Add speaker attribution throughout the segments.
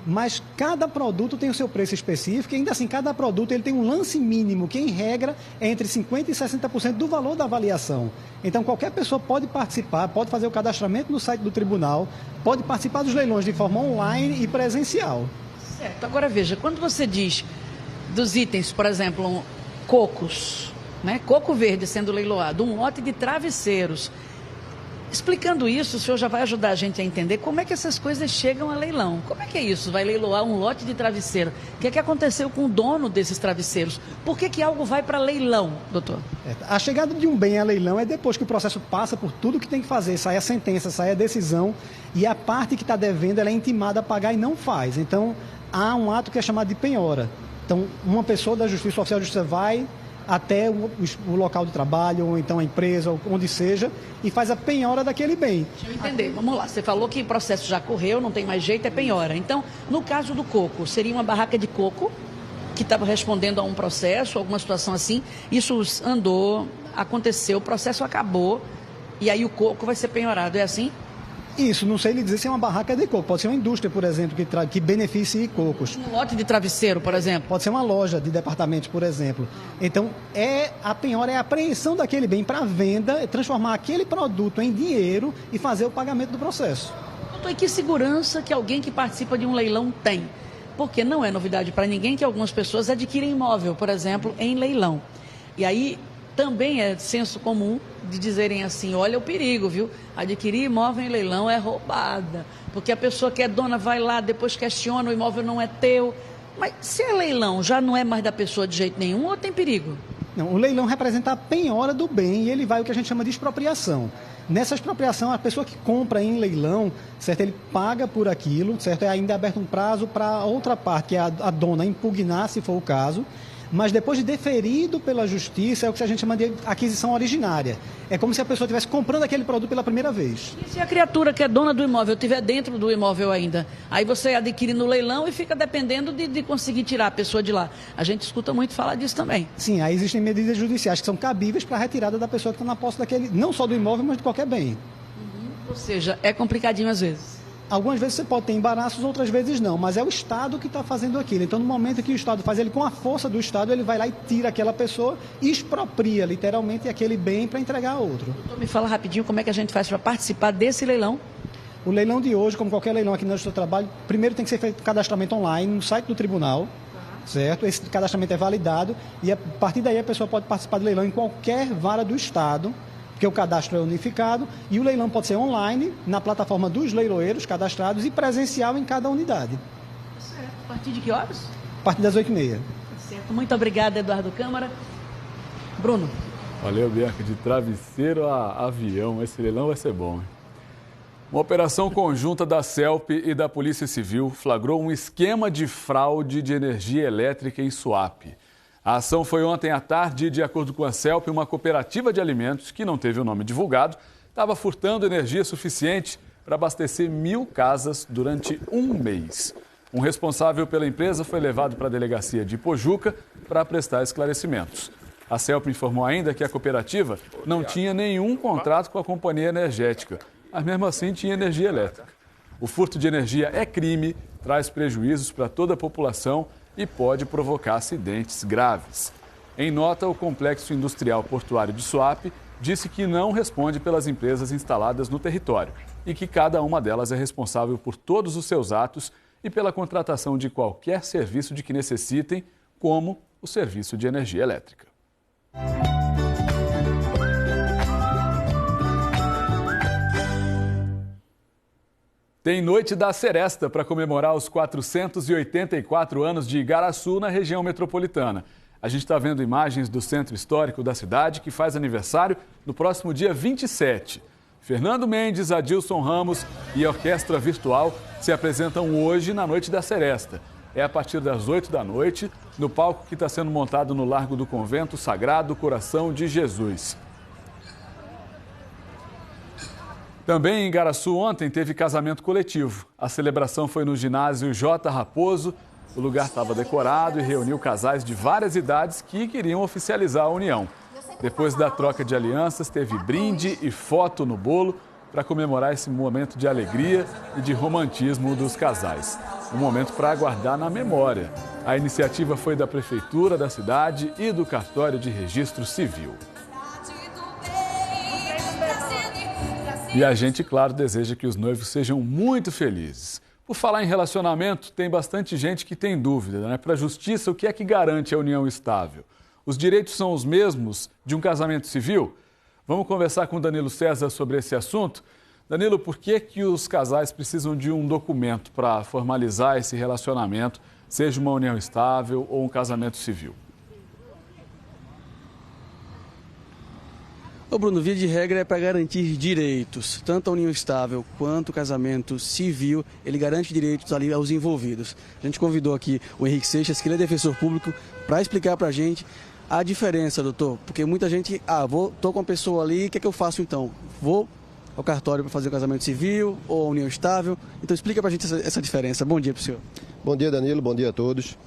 Speaker 1: mas cada produto tem o seu preço específico e ainda assim cada produto ele tem um lance mínimo que em regra é entre 50% e 60% do valor da avaliação. Então qualquer pessoa pode participar, pode fazer o cadastramento no site do tribunal, pode participar dos leilões de forma online e presencial.
Speaker 2: Certo, agora veja, quando você diz dos itens, por exemplo, cocos, né? Coco verde sendo leiloado, um lote de travesseiros. Explicando isso, o senhor já vai ajudar a gente a entender como é que essas coisas chegam a leilão. Como é que é isso? Vai leiloar um lote de travesseiro. O que é que aconteceu com o dono desses travesseiros? Por que algo vai para leilão, doutor?
Speaker 1: A chegada de um bem a leilão é depois que o processo passa por tudo que tem que fazer. Sai a sentença, sai a decisão e a parte que está devendo ela é intimada a pagar e não faz. Então, há um ato que é chamado de penhora. Então, uma pessoa da Justiça, o oficial de Justiça vai até o local de trabalho, ou então a empresa, ou onde seja, e faz a penhora daquele bem.
Speaker 2: Deixa eu entender, vamos lá, você falou que o processo já correu, não tem mais jeito, é penhora. Então, no caso do coco, seria uma barraca de coco que estava respondendo a um processo, alguma situação assim, isso andou, aconteceu, o processo acabou, e aí o coco vai ser penhorado, é assim?
Speaker 1: Isso, não sei lhe dizer se é uma barraca de coco. Pode ser uma indústria, por exemplo, que beneficie cocos.
Speaker 2: Um lote de travesseiro, por exemplo.
Speaker 1: Pode ser uma loja de departamentos, por exemplo. Então, a penhora é a apreensão daquele bem para venda, transformar aquele produto em dinheiro e fazer o pagamento do processo.
Speaker 2: Doutor, e que segurança que alguém que participa de um leilão tem? Porque não é novidade para ninguém que algumas pessoas adquirem imóvel, por exemplo, em leilão. E aí também é senso comum de dizerem assim, olha o perigo, viu? Adquirir imóvel em leilão é roubada, porque a pessoa que é dona vai lá, depois questiona, o imóvel não é teu. Mas se é leilão, já não é mais da pessoa de jeito nenhum ou tem perigo?
Speaker 1: Não, o leilão representa a penhora do bem e ele vai o que a gente chama de expropriação. Nessa expropriação, a pessoa que compra em leilão, certo? Ele paga por aquilo, certo? É ainda aberto um prazo para a outra parte, que é a dona, impugnar, se for o caso. Mas depois de deferido pela justiça, é o que a gente chama de aquisição originária. É como se a pessoa estivesse comprando aquele produto pela primeira vez.
Speaker 2: E se a criatura que é dona do imóvel estiver dentro do imóvel ainda? Aí você adquire no leilão e fica dependendo de conseguir tirar a pessoa de lá. A gente escuta muito falar disso também.
Speaker 1: Sim, aí existem medidas judiciais que são cabíveis para a retirada da pessoa que está na posse daquele, não só do imóvel, mas de qualquer bem.
Speaker 2: Ou seja, é complicadinho às vezes.
Speaker 1: Algumas vezes você pode ter embaraços, outras vezes não, mas é o Estado que está fazendo aquilo. Então, no momento que o Estado faz ele com a força do Estado, ele vai lá e tira aquela pessoa e expropria, literalmente, aquele bem para entregar a outro.
Speaker 2: Doutor, me fala rapidinho como é que a gente faz para participar desse leilão.
Speaker 1: O leilão de hoje, como qualquer leilão aqui no nosso trabalho, primeiro tem que ser feito cadastramento online no site do tribunal, certo? Esse cadastramento é validado e a partir daí a pessoa pode participar do leilão em qualquer vara do Estado, porque o cadastro é unificado, e o leilão pode ser online, na plataforma dos leiloeiros cadastrados, e presencial em cada unidade.
Speaker 2: Certo. A partir de que horas?
Speaker 1: A partir das 8h30.
Speaker 2: Certo. Muito obrigada, Eduardo Câmara. Bruno.
Speaker 3: Valeu, Bianca. De travesseiro a avião, esse leilão vai ser bom, hein? Uma operação conjunta da CELP e da Polícia Civil flagrou um esquema de fraude de energia elétrica em Suape. A ação foi ontem à tarde e, de acordo com a CELP, uma cooperativa de alimentos, que não teve o nome divulgado, estava furtando energia suficiente para abastecer 1.000 casas durante um mês. Um responsável pela empresa foi levado para a delegacia de Pojuca para prestar esclarecimentos. A CELP informou ainda que a cooperativa não tinha nenhum contrato com a companhia energética, mas mesmo assim tinha energia elétrica. O furto de energia é crime, traz prejuízos para toda a população e pode provocar acidentes graves. Em nota, o Complexo Industrial Portuário de Suape disse que não responde pelas empresas instaladas no território e que cada uma delas é responsável por todos os seus atos e pela contratação de qualquer serviço de que necessitem, como o serviço de energia elétrica. Tem Noite da Seresta para comemorar os 484 anos de Igaraçu na região metropolitana. A gente está vendo imagens do centro histórico da cidade, que faz aniversário no próximo dia 27. Fernando Mendes, Adilson Ramos e a Orquestra Virtual se apresentam hoje na Noite da Seresta. É a partir das 8 da noite, no palco que está sendo montado no Largo do Convento Sagrado Coração de Jesus. Também em Igaraçu ontem teve casamento coletivo. A celebração foi no ginásio J. Raposo. O lugar estava decorado e reuniu casais de várias idades que queriam oficializar a união. Depois da troca de alianças, teve brinde e foto no bolo. para comemorar esse momento de alegria e de romantismo dos casais. Um momento para guardar na memória. A iniciativa foi da Prefeitura da cidade e do Cartório de Registro Civil. E a gente, claro, deseja que os noivos sejam muito felizes. Por falar em relacionamento, tem bastante gente que tem dúvida, né? Para a justiça, o que é que garante a união estável? Os direitos são os mesmos de um casamento civil? Vamos conversar com Danilo César sobre esse assunto. Danilo, por que os casais precisam de um documento para formalizar esse relacionamento, seja uma união estável ou um casamento civil?
Speaker 4: Ô Bruno, via de regra é para garantir direitos. Tanto a união estável quanto o casamento civil, ele garante direitos ali aos envolvidos. A gente convidou aqui o Henrique Seixas, que ele é defensor público, para explicar para a gente a diferença, doutor. Porque muita gente, tô com uma pessoa ali, o que é que eu faço então? Vou ao cartório para fazer o casamento civil ou a união estável? Então explica para a gente essa diferença. Bom dia para o senhor.
Speaker 5: Bom dia, Danilo. Bom dia a todos.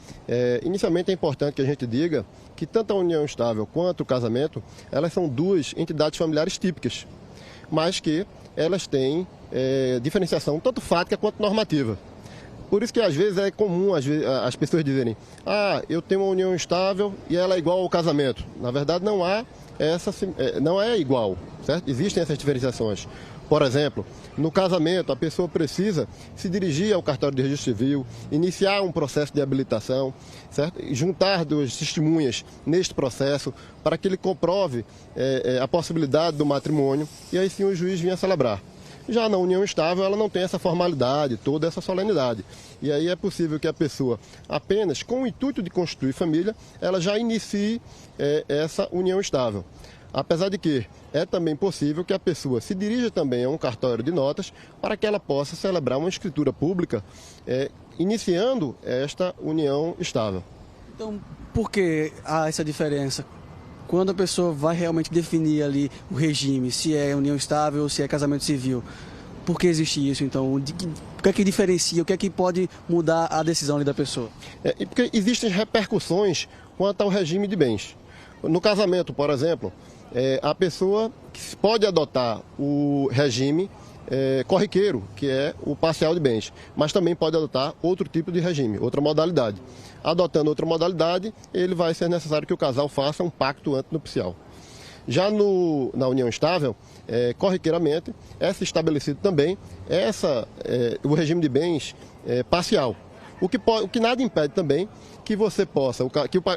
Speaker 5: Inicialmente é importante que a gente diga que tanto a união estável quanto o casamento, elas são duas entidades familiares típicas, mas que elas têm diferenciação tanto fática quanto normativa. Por isso que às vezes é comum as pessoas dizerem: eu tenho uma união estável e ela é igual ao casamento. Na verdade não é igual, certo? Existem essas diferenciações. Por exemplo, no casamento, a pessoa precisa se dirigir ao cartório de registro civil, iniciar um processo de habilitação, certo? E juntar duas testemunhas neste processo para que ele comprove a possibilidade do matrimônio e aí sim o juiz venha celebrar. Já na união estável, ela não tem essa formalidade, toda essa solenidade. E aí é possível que a pessoa, apenas com o intuito de constituir família, ela já inicie essa união estável. Apesar de que é também possível que a pessoa se dirija também a um cartório de notas para que ela possa celebrar uma escritura pública, iniciando esta união estável.
Speaker 4: Então, por que há essa diferença? Quando a pessoa vai realmente definir ali o regime, se é união estável ou se é casamento civil, por que existe isso então? O que é que diferencia, o que é que pode mudar a decisão ali da pessoa?
Speaker 5: Porque existem repercussões quanto ao regime de bens. No casamento, por exemplo, a pessoa pode adotar o regime corriqueiro, que é o parcial de bens, mas também pode adotar outro tipo de regime, outra modalidade. Adotando outra modalidade, ele vai ser necessário que o casal faça um pacto antenupcial. Já na união estável, corriqueiramente, é estabelecido também o regime de bens parcial. O que nada impede também que você possa,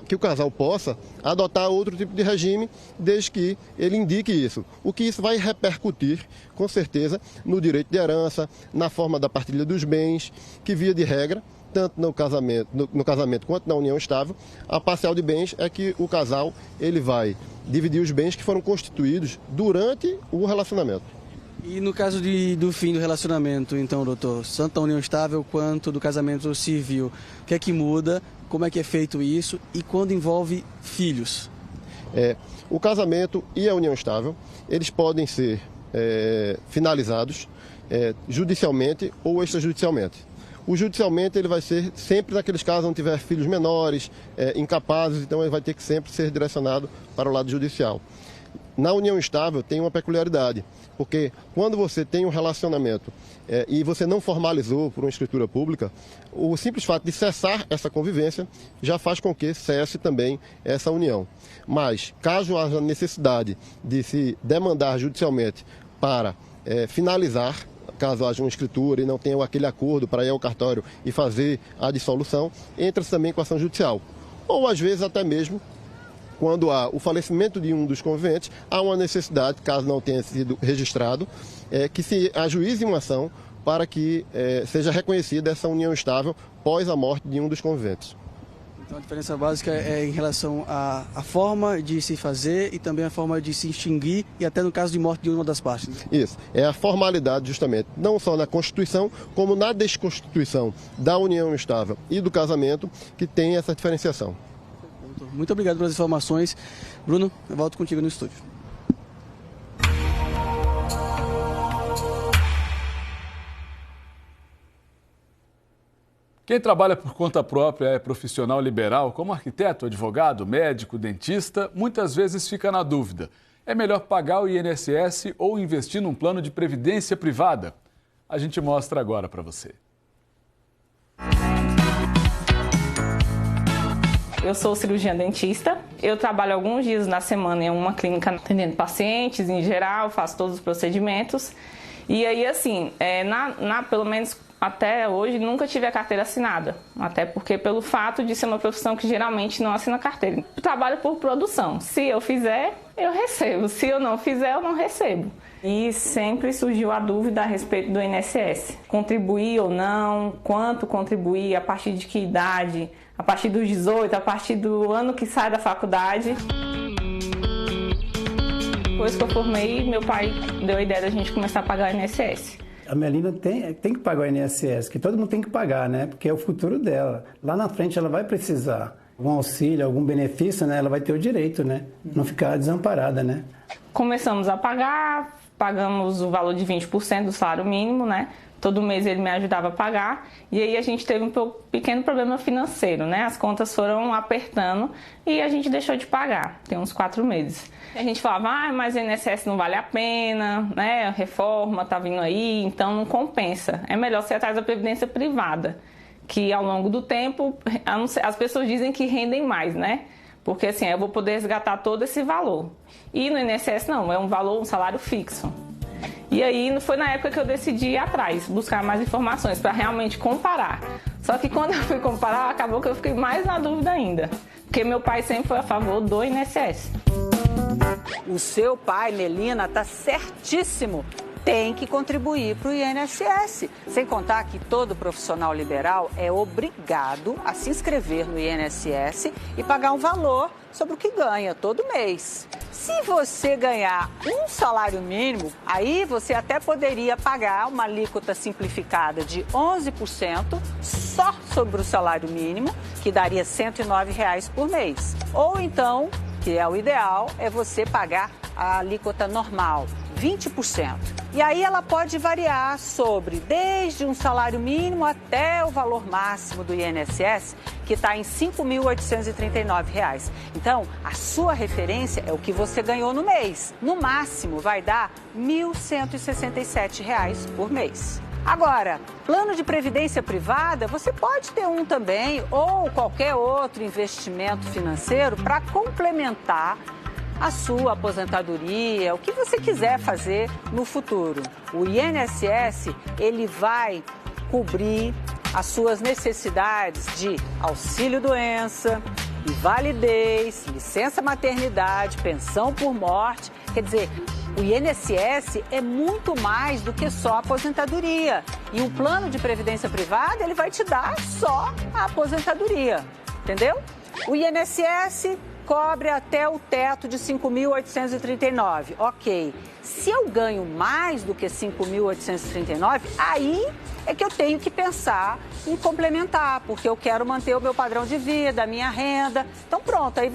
Speaker 5: que o casal possa adotar outro tipo de regime, desde que ele indique isso. O que isso vai repercutir, com certeza, no direito de herança, na forma da partilha dos bens, que via de regra, tanto no casamento quanto na união estável, a parcial de bens é que o casal ele vai dividir os bens que foram constituídos durante o relacionamento.
Speaker 4: E no caso do fim do relacionamento, então, doutor, tanto da união estável quanto do casamento civil, o que é que muda, como é que é feito isso e quando envolve filhos?
Speaker 5: O casamento e a união estável, eles podem ser finalizados judicialmente ou extrajudicialmente. O judicialmente ele vai ser sempre naqueles casos onde tiver filhos menores, incapazes, então ele vai ter que sempre ser direcionado para o lado judicial. Na união estável tem uma peculiaridade, porque quando você tem um relacionamento e você não formalizou por uma escritura pública, o simples fato de cessar essa convivência já faz com que cesse também essa união. Mas, caso haja necessidade de se demandar judicialmente para finalizar, caso haja uma escritura e não tenha aquele acordo para ir ao cartório e fazer a dissolução, entra-se também com ação judicial. Ou às vezes até mesmo quando há o falecimento de um dos conviventes, há uma necessidade, caso não tenha sido registrado, que se ajuize uma ação para que seja reconhecida essa união estável pós a morte de um dos conviventes.
Speaker 4: Então a diferença básica é em relação à forma de se fazer e também a forma de se extinguir e até no caso de morte de uma das partes. Né?
Speaker 5: Isso, é a formalidade justamente, não só na Constituição, como na desconstituição da união estável e do casamento, que tem essa diferenciação.
Speaker 4: Muito obrigado pelas informações. Bruno, eu volto contigo no estúdio.
Speaker 3: Quem trabalha por conta própria é profissional liberal, como arquiteto, advogado, médico, dentista, muitas vezes fica na dúvida. É melhor pagar o INSS ou investir num plano de previdência privada? A gente mostra agora para você.
Speaker 6: Eu sou cirurgiã dentista, eu trabalho alguns dias na semana em uma clínica atendendo pacientes em geral, faço todos os procedimentos. E aí, assim, pelo menos até hoje, nunca tive a carteira assinada. Até porque pelo fato de ser uma profissão que geralmente não assina carteira. Eu trabalho por produção. Se eu fizer, eu recebo. Se eu não fizer, eu não recebo. E sempre surgiu a dúvida a respeito do INSS. Contribuir ou não, quanto contribuir, a partir de que idade, a partir dos 18, a partir do ano que sai da faculdade. Depois que eu formei, meu pai deu a ideia da gente começar a pagar o INSS.
Speaker 7: A Melina tem que pagar o INSS, que todo mundo tem que pagar, né? Porque é o futuro dela. Lá na frente ela vai precisar algum auxílio, algum benefício, né? Ela vai ter o direito, né? Não ficar desamparada, né?
Speaker 6: Começamos a pagar, pagamos o valor de 20% do salário mínimo, né? Todo mês ele me ajudava a pagar. E aí a gente teve um pequeno problema financeiro, né? As contas foram apertando e a gente deixou de pagar. Tem uns 4 meses. A gente falava, mas o INSS não vale a pena, né? A reforma tá vindo aí, então não compensa. É melhor ser atrás da previdência privada, que ao longo do tempo, as pessoas dizem que rendem mais, né? Porque assim, eu vou poder resgatar todo esse valor. E no INSS não, é um salário fixo. E aí foi na época que eu decidi ir atrás, buscar mais informações para realmente comparar. Só que quando eu fui comparar, acabou que eu fiquei mais na dúvida ainda. Porque meu pai sempre foi a favor do INSS.
Speaker 8: O seu pai, Melina, está certíssimo. Tem que contribuir para o INSS. Sem contar que todo profissional liberal é obrigado a se inscrever no INSS e pagar um valor sobre o que ganha todo mês. Se você ganhar um salário mínimo, aí você até poderia pagar uma alíquota simplificada de 11% só sobre o salário mínimo, que daria R$ 109 por mês. Ou então, que é o ideal, é você pagar a alíquota normal, 20%. E aí ela pode variar desde um salário mínimo até o valor máximo do INSS, que está em R$ 5.839. Então, a sua referência é o que você ganhou no mês. No máximo, vai dar R$ 1.167 por mês. Agora, plano de previdência privada, você pode ter um também, ou qualquer outro investimento financeiro para complementar a sua aposentadoria, o que você quiser fazer no futuro. O INSS, ele vai cobrir as suas necessidades de auxílio-doença, invalidez, licença-maternidade, pensão por morte. Quer dizer, o INSS é muito mais do que só aposentadoria. E o plano de previdência privada, ele vai te dar só a aposentadoria, entendeu? O INSS cobre até o teto de 5.839. Ok. Se eu ganho mais do que 5.839, aí é que eu tenho que pensar em complementar, porque eu quero manter o meu padrão de vida, a minha renda. Então pronto, aí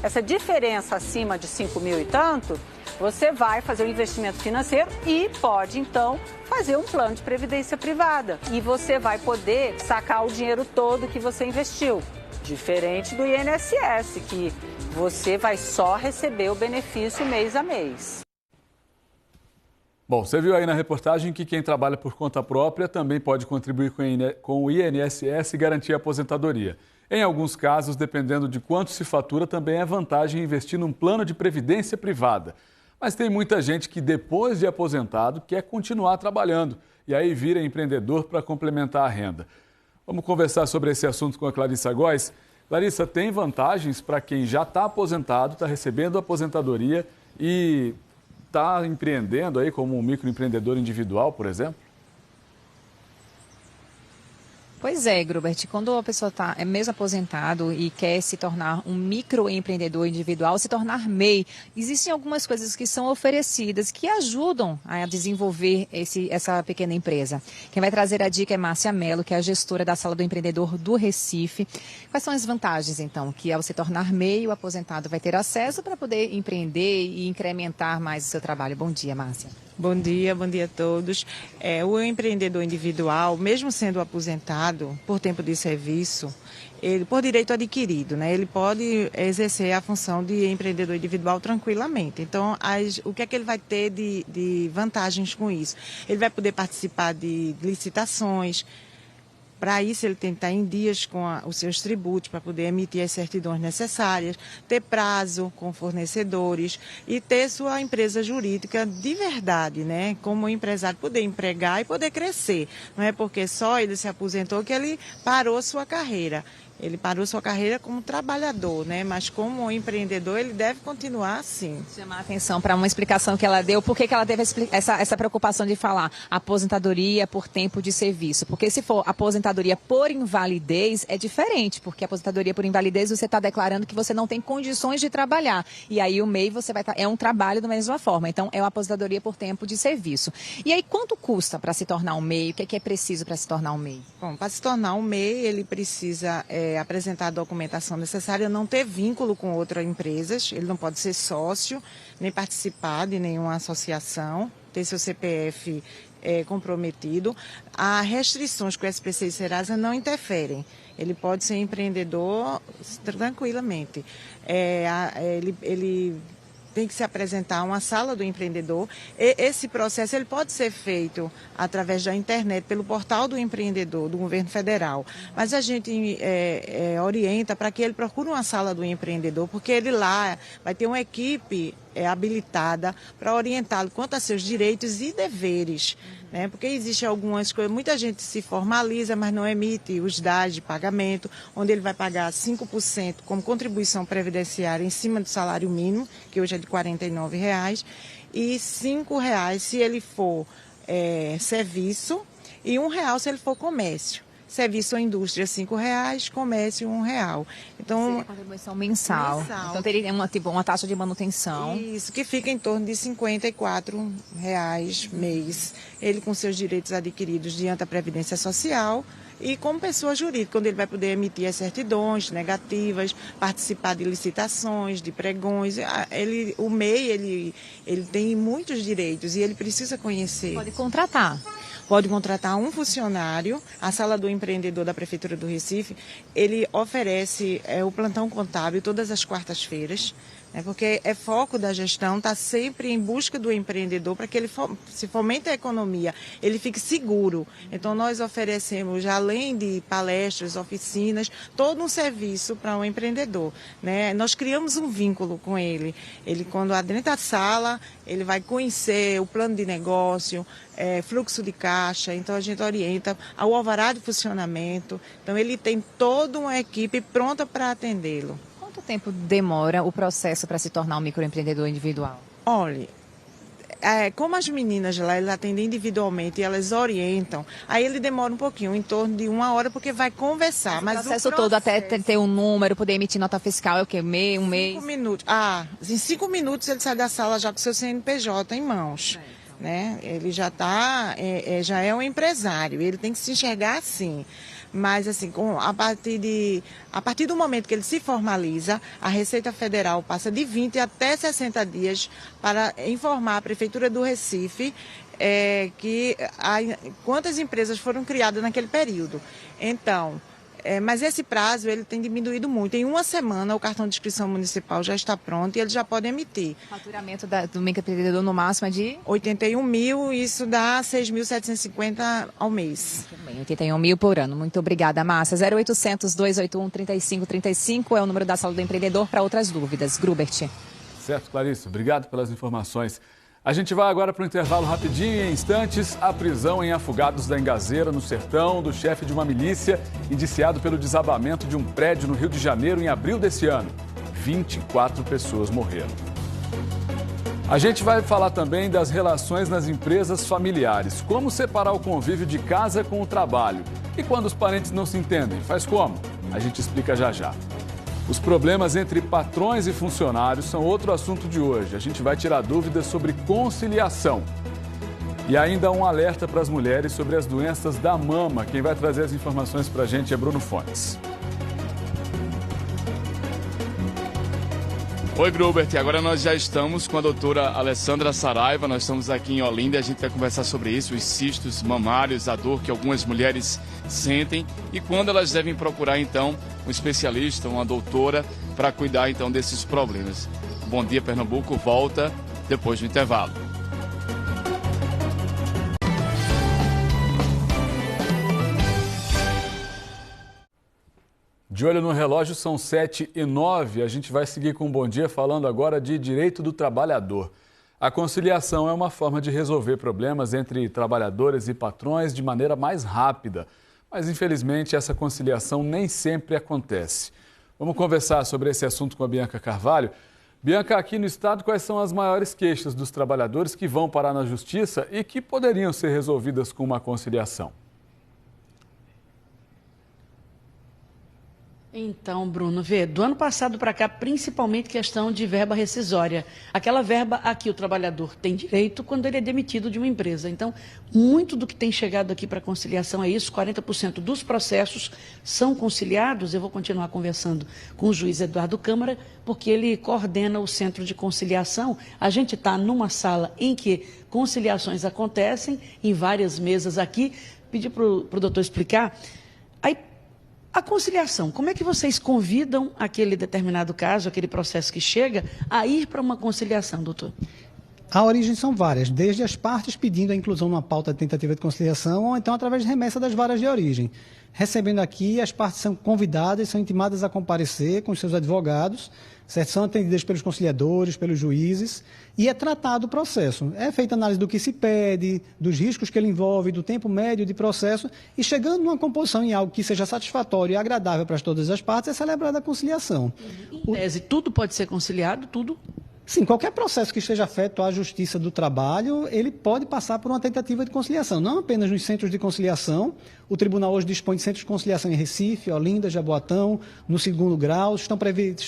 Speaker 8: essa diferença acima de 5.000 e tanto, você vai fazer um investimento financeiro e pode então fazer um plano de previdência privada. E você vai poder sacar o dinheiro todo que você investiu. Diferente do INSS, que você vai só receber o benefício mês a mês.
Speaker 3: Bom, você viu aí na reportagem que quem trabalha por conta própria também pode contribuir com o INSS e garantir a aposentadoria. Em alguns casos, dependendo de quanto se fatura, também é vantagem investir num plano de previdência privada. Mas tem muita gente que depois de aposentado quer continuar trabalhando e aí vira empreendedor para complementar a renda. Vamos conversar sobre esse assunto com a Clarissa Góes. Clarissa, tem vantagens para quem já está aposentado, está recebendo aposentadoria e está empreendendo aí como um microempreendedor individual, por exemplo?
Speaker 9: Pois é, Grubert, quando a pessoa é mesmo aposentado e quer se tornar um microempreendedor individual, se tornar MEI, existem algumas coisas que são oferecidas que ajudam a desenvolver essa pequena empresa. Quem vai trazer a dica é Márcia Mello, que é a gestora da Sala do Empreendedor do Recife. Quais são as vantagens, então, que ao se tornar MEI, o aposentado vai ter acesso para poder empreender e incrementar mais o seu trabalho? Bom dia, Márcia.
Speaker 10: Bom dia a todos. O empreendedor individual, mesmo sendo aposentado por tempo de serviço, ele, por direito adquirido, né, ele pode exercer a função de empreendedor individual tranquilamente. Então, o que é que ele vai ter de vantagens com isso? Ele vai poder participar de licitações. Para isso, ele tem que estar em dias com os seus tributos, para poder emitir as certidões necessárias, ter prazo com fornecedores e ter sua empresa jurídica de verdade, né? Como empresário, poder empregar e poder crescer. Não é porque só ele se aposentou que ele parou sua carreira. Ele parou sua carreira como trabalhador, né? Mas como empreendedor, ele deve continuar assim.
Speaker 9: Chamar a atenção para uma explicação que ela deu. Por que ela teve essa preocupação de falar aposentadoria por tempo de serviço? Porque se for aposentadoria por invalidez, é diferente. Porque aposentadoria por invalidez, você está declarando que você não tem condições de trabalhar. E aí o MEI você vai é um trabalho da mesma forma. Então, é uma aposentadoria por tempo de serviço. E aí, quanto custa para se tornar um MEI? O que é preciso para se tornar um MEI?
Speaker 10: Bom, para se tornar um MEI, ele precisa apresentar a documentação necessária, não ter vínculo com outras empresas, ele não pode ser sócio, nem participar de nenhuma associação, ter seu CPF comprometido. As restrições que o SPC e Serasa não interferem. Ele pode ser empreendedor tranquilamente. Ele tem que se apresentar uma sala do empreendedor. Esse processo ele pode ser feito através da internet, pelo portal do empreendedor, do governo federal. Mas a gente orienta para que ele procure uma sala do empreendedor, porque ele lá vai ter uma equipe habilitada para orientá-lo quanto a seus direitos e deveres. Né? Porque existe algumas coisas, muita gente se formaliza, mas não emite os dados de pagamento, onde ele vai pagar 5% como contribuição previdenciária em cima do salário mínimo, que hoje é de R$ 49,00, e R$ 5,00 se ele for serviço e R$ 1,00 se ele for comércio. Serviço ou indústria, R$ 5,00, comércio, R$ 1,00. Então,
Speaker 9: seria a contribuição mensal. Então, teria uma taxa de manutenção.
Speaker 10: Isso, que fica em torno de R$ 54,00 mês. Ele com seus direitos adquiridos diante da Previdência Social e como pessoa jurídica, onde ele vai poder emitir as certidões negativas, participar de licitações, de pregões. O MEI, ele tem muitos direitos e ele precisa conhecer.
Speaker 9: Pode contratar.
Speaker 10: Pode contratar um funcionário. A Sala do Empreendedor da Prefeitura do Recife, ele oferece o plantão contábil todas as quartas-feiras, né, porque é foco da gestão, está sempre em busca do empreendedor para que ele se fomente a economia, ele fique seguro. Então, nós oferecemos, além de palestras, oficinas, todo um serviço para o empreendedor. Né? Nós criamos um vínculo com ele. Ele, quando adentra a sala, ele vai conhecer o plano de negócio, fluxo de caixa, então a gente orienta ao alvará de funcionamento. Então, ele tem toda uma equipe pronta para atendê-lo.
Speaker 9: Quanto tempo demora o processo para se tornar um microempreendedor individual?
Speaker 10: Olha, como as meninas lá, eles atendem individualmente e elas orientam, aí ele demora um pouquinho, em torno de 1 hora, porque vai conversar. Mas o processo
Speaker 9: todo, até ter um número, poder emitir nota fiscal, é o quê? Um mês?
Speaker 10: 5 minutos. Em 5 minutos ele sai da sala já com seu CNPJ em mãos. Né? Ele já já é um empresário, ele tem que se enxergar assim. Mas, assim, a partir do momento que ele se formaliza, a Receita Federal passa de 20 até 60 dias para informar a Prefeitura do Recife quantas empresas foram criadas naquele período. Então, mas esse prazo ele tem diminuído muito. Em 1 semana, o cartão de inscrição municipal já está pronto e ele já pode emitir.
Speaker 9: O faturamento do microempreendedor no máximo é de?
Speaker 10: 81 mil, isso dá 6.750 ao mês.
Speaker 9: Muito bem, 81 mil por ano. Muito obrigada, Márcia. 0800 281 3535 é o número da Sala do Empreendedor para outras dúvidas. Grubert.
Speaker 3: Certo, Clarice. Obrigado pelas informações. A gente vai agora para o intervalo rapidinho. Em instantes, a prisão em Afogados da Engazeira, no Sertão, do chefe de uma milícia indiciado pelo desabamento de um prédio no Rio de Janeiro em abril desse ano. 24 pessoas morreram. A gente vai falar também das relações nas empresas familiares. Como separar o convívio de casa com o trabalho. E quando os parentes não se entendem, faz como? A gente explica já já. Os problemas entre patrões e funcionários são outro assunto de hoje. A gente vai tirar dúvidas sobre conciliação. E ainda um alerta para as mulheres sobre as doenças da mama. Quem vai trazer as informações para a gente é Bruno Fontes.
Speaker 11: Oi, Grubert. Agora nós já estamos com a doutora Alessandra Saraiva. Nós estamos aqui em Olinda. A gente vai conversar sobre isso, os cistos mamários, a dor que algumas mulheres sentem e quando elas devem procurar, então, um especialista, uma doutora, para cuidar, então, desses problemas. Bom Dia Pernambuco volta depois do intervalo.
Speaker 3: De olho no relógio, são 7h09. A gente vai seguir com um Bom Dia falando agora de direito do trabalhador. A conciliação é uma forma de resolver problemas entre trabalhadores e patrões de maneira mais rápida. Mas, infelizmente, essa conciliação nem sempre acontece. Vamos conversar sobre esse assunto com a Bianca Carvalho. Bianca, aqui no estado, quais são as maiores queixas dos trabalhadores que vão parar na justiça e que poderiam ser resolvidas com uma conciliação?
Speaker 2: Então, Bruno, do ano passado para cá, principalmente questão de verba rescisória. Aquela verba a que o trabalhador tem direito quando ele é demitido de uma empresa. Então, muito do que tem chegado aqui para conciliação é isso, 40% dos processos são conciliados. Eu vou continuar conversando com o juiz Eduardo Câmara, porque ele coordena o centro de conciliação. A gente está numa sala em que conciliações acontecem, em várias mesas aqui. Pedi para o doutor explicar. Aí, a conciliação, como é que vocês convidam aquele determinado caso, aquele processo que chega, a ir para uma conciliação, doutor?
Speaker 1: A origem são várias, desde as partes pedindo a inclusão numa pauta de tentativa de conciliação ou então através de remessa das varas de origem. Recebendo aqui, as partes são convidadas, são intimadas a comparecer com os seus advogados, certo? São atendidas pelos conciliadores, pelos juízes, e é tratado o processo. É feita análise do que se pede, dos riscos que ele envolve, do tempo médio de processo, e chegando numa composição em algo que seja satisfatório e agradável para todas as partes, é celebrada a conciliação.
Speaker 2: Em tese, tudo pode ser conciliado, tudo?
Speaker 1: Sim, qualquer processo que esteja afeto à Justiça do Trabalho, ele pode passar por uma tentativa de conciliação, não apenas nos centros de conciliação. O tribunal hoje dispõe de centros de conciliação em Recife, Olinda, Jaboatão, no 2º grau. Estão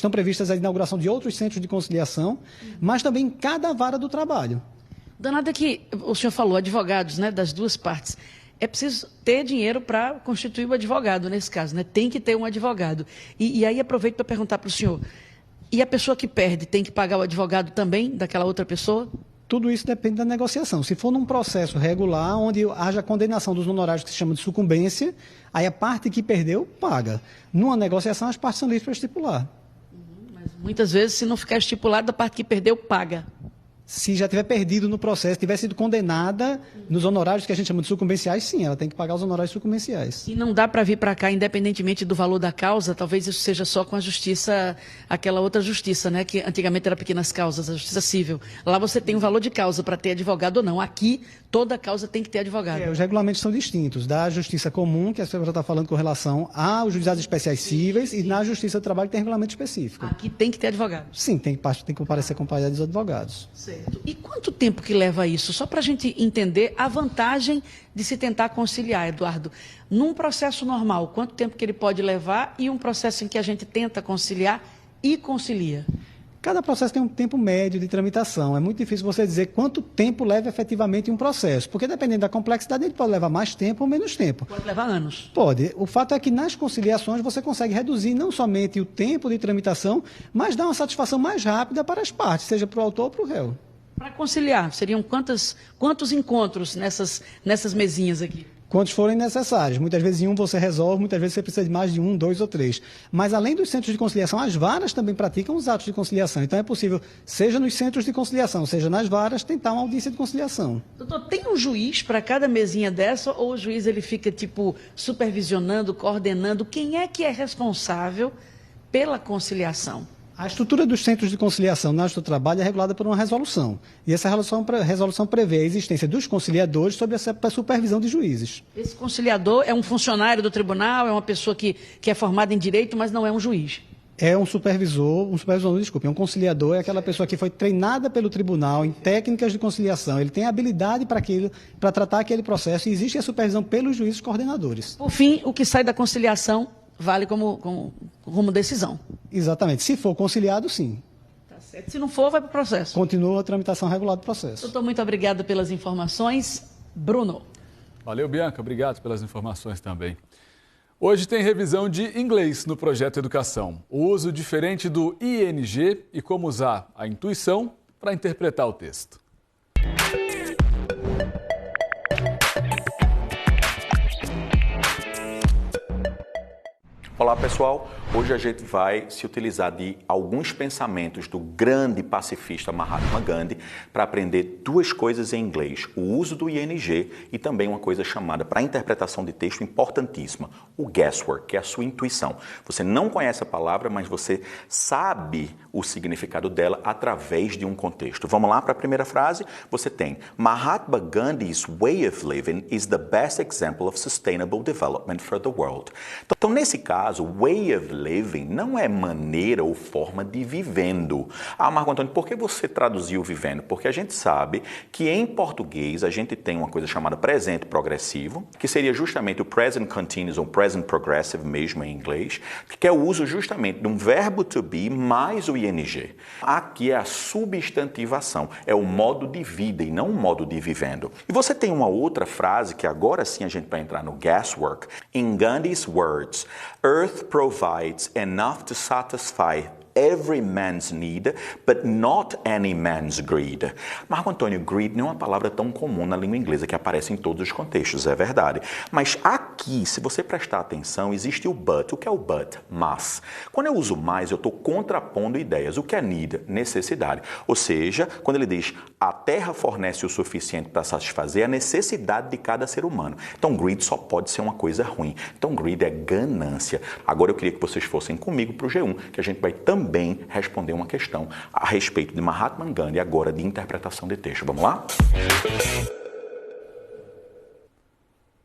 Speaker 1: previstas a inauguração de outros centros de conciliação, mas também em cada vara do trabalho.
Speaker 2: Danada que o senhor falou, advogados, né, das duas partes. É preciso ter dinheiro para constituir o advogado, nesse caso, né? Tem que ter um advogado. E aí aproveito para perguntar para o senhor, e a pessoa que perde tem que pagar o advogado também daquela outra pessoa?
Speaker 1: Tudo isso depende da negociação. Se for num processo regular, onde haja condenação dos honorários que se chama de sucumbência, aí a parte que perdeu paga. Numa negociação, as partes são livres para estipular.
Speaker 2: Mas muitas vezes, se não ficar estipulado, a parte que perdeu paga.
Speaker 1: Se já tiver perdido no processo, tiver sido condenada nos honorários que a gente chama de sucumbenciais, sim, ela tem que pagar os honorários sucumbenciais.
Speaker 2: E não dá para vir para cá, independentemente do valor da causa, talvez isso seja só com a justiça, aquela outra justiça, né, que antigamente era pequenas causas, a justiça civil. Lá você tem um valor de causa para ter advogado ou não. Aqui, toda causa tem que ter advogado.
Speaker 1: Os regulamentos são distintos. Da justiça comum, que a senhora está falando com relação aos juizados especiais cíveis, e na justiça do trabalho tem regulamento específico.
Speaker 2: Aqui tem que ter advogado?
Speaker 1: Sim, tem que comparecer acompanhado dos advogados.
Speaker 2: Certo. E quanto tempo que leva isso? Só para a gente entender a vantagem de se tentar conciliar, Eduardo. Num processo normal, quanto tempo que ele pode levar e um processo em que a gente tenta conciliar e concilia?
Speaker 1: Cada processo tem um tempo médio de tramitação. É muito difícil você dizer quanto tempo leva efetivamente um processo, porque dependendo da complexidade, ele pode levar mais tempo ou menos tempo.
Speaker 2: Pode levar anos.
Speaker 1: Pode. O fato é que nas conciliações você consegue reduzir não somente o tempo de tramitação, mas dar uma satisfação mais rápida para as partes, seja para o autor ou para o réu.
Speaker 2: Para conciliar, seriam quantos encontros nessas mesinhas aqui?
Speaker 1: Quantos forem necessários. Muitas vezes em um você resolve, muitas vezes você precisa de mais de 1, 2 ou 3. Mas além dos centros de conciliação, as varas também praticam os atos de conciliação. Então é possível, seja nos centros de conciliação, seja nas varas, tentar uma audiência de conciliação.
Speaker 2: Doutor, tem um juiz para cada mesinha dessa ou o juiz ele fica supervisionando, coordenando? Quem é que é responsável pela conciliação?
Speaker 1: A estrutura dos centros de conciliação na Justiça do Trabalho é regulada por uma resolução. E essa resolução prevê a existência dos conciliadores sob a supervisão de juízes.
Speaker 2: Esse conciliador é um funcionário do tribunal, é uma pessoa que é formada em direito, mas não é um juiz?
Speaker 1: É um um conciliador é aquela pessoa que foi treinada pelo tribunal em técnicas de conciliação. Ele tem habilidade para tratar aquele processo e existe a supervisão pelos juízes coordenadores.
Speaker 2: Por fim, o que sai da conciliação vale como decisão.
Speaker 1: Exatamente. Se for conciliado, sim.
Speaker 2: Tá certo. Se não for, vai para o processo.
Speaker 1: Continua a tramitação regular do processo.
Speaker 2: Doutor, muito obrigada pelas informações. Bruno.
Speaker 3: Valeu, Bianca. Obrigado pelas informações também. Hoje tem revisão de inglês no Projeto Educação. O uso diferente do ING e como usar a intuição para interpretar o texto.
Speaker 12: Olá pessoal, hoje a gente vai se utilizar de alguns pensamentos do grande pacifista Mahatma Gandhi para aprender duas coisas em inglês, o uso do ING e também uma coisa chamada para interpretação de texto importantíssima, o guesswork, que é a sua intuição. Você não conhece a palavra, mas você sabe o significado dela através de um contexto. Vamos lá para a primeira frase? Você tem Mahatma Gandhi's way of living is the best example of sustainable development for the world. Então nesse caso, way of living não é maneira ou forma de vivendo. Ah, Marco Antônio, por que você traduziu vivendo? Porque a gente sabe que em português a gente tem uma coisa chamada presente progressivo, que seria justamente o present continuous ou present progressive mesmo em inglês, que é o uso justamente de um verbo to be mais o ing. Aqui é a substantivação, é o modo de vida e não o modo de vivendo. E você tem uma outra frase que agora sim a gente vai entrar no guesswork. In Gandhi's words, Earth provides enough to satisfy every man's need, but not any man's greed. Marco Antônio, greed não é uma palavra tão comum na língua inglesa que aparece em todos os contextos, é verdade. Mas aqui, se você prestar atenção, existe o but. O que é o but? Mas. Quando eu uso mais, eu estou contrapondo ideias. O que é need? Necessidade. Ou seja, quando ele diz a terra fornece o suficiente para satisfazer a necessidade de cada ser humano. Então, greed só pode ser uma coisa ruim. Então, greed é ganância. Agora eu queria que vocês fossem comigo para o G1, que a gente vai também responder uma questão a respeito de Mahatma Gandhi, agora de interpretação de texto. Vamos lá?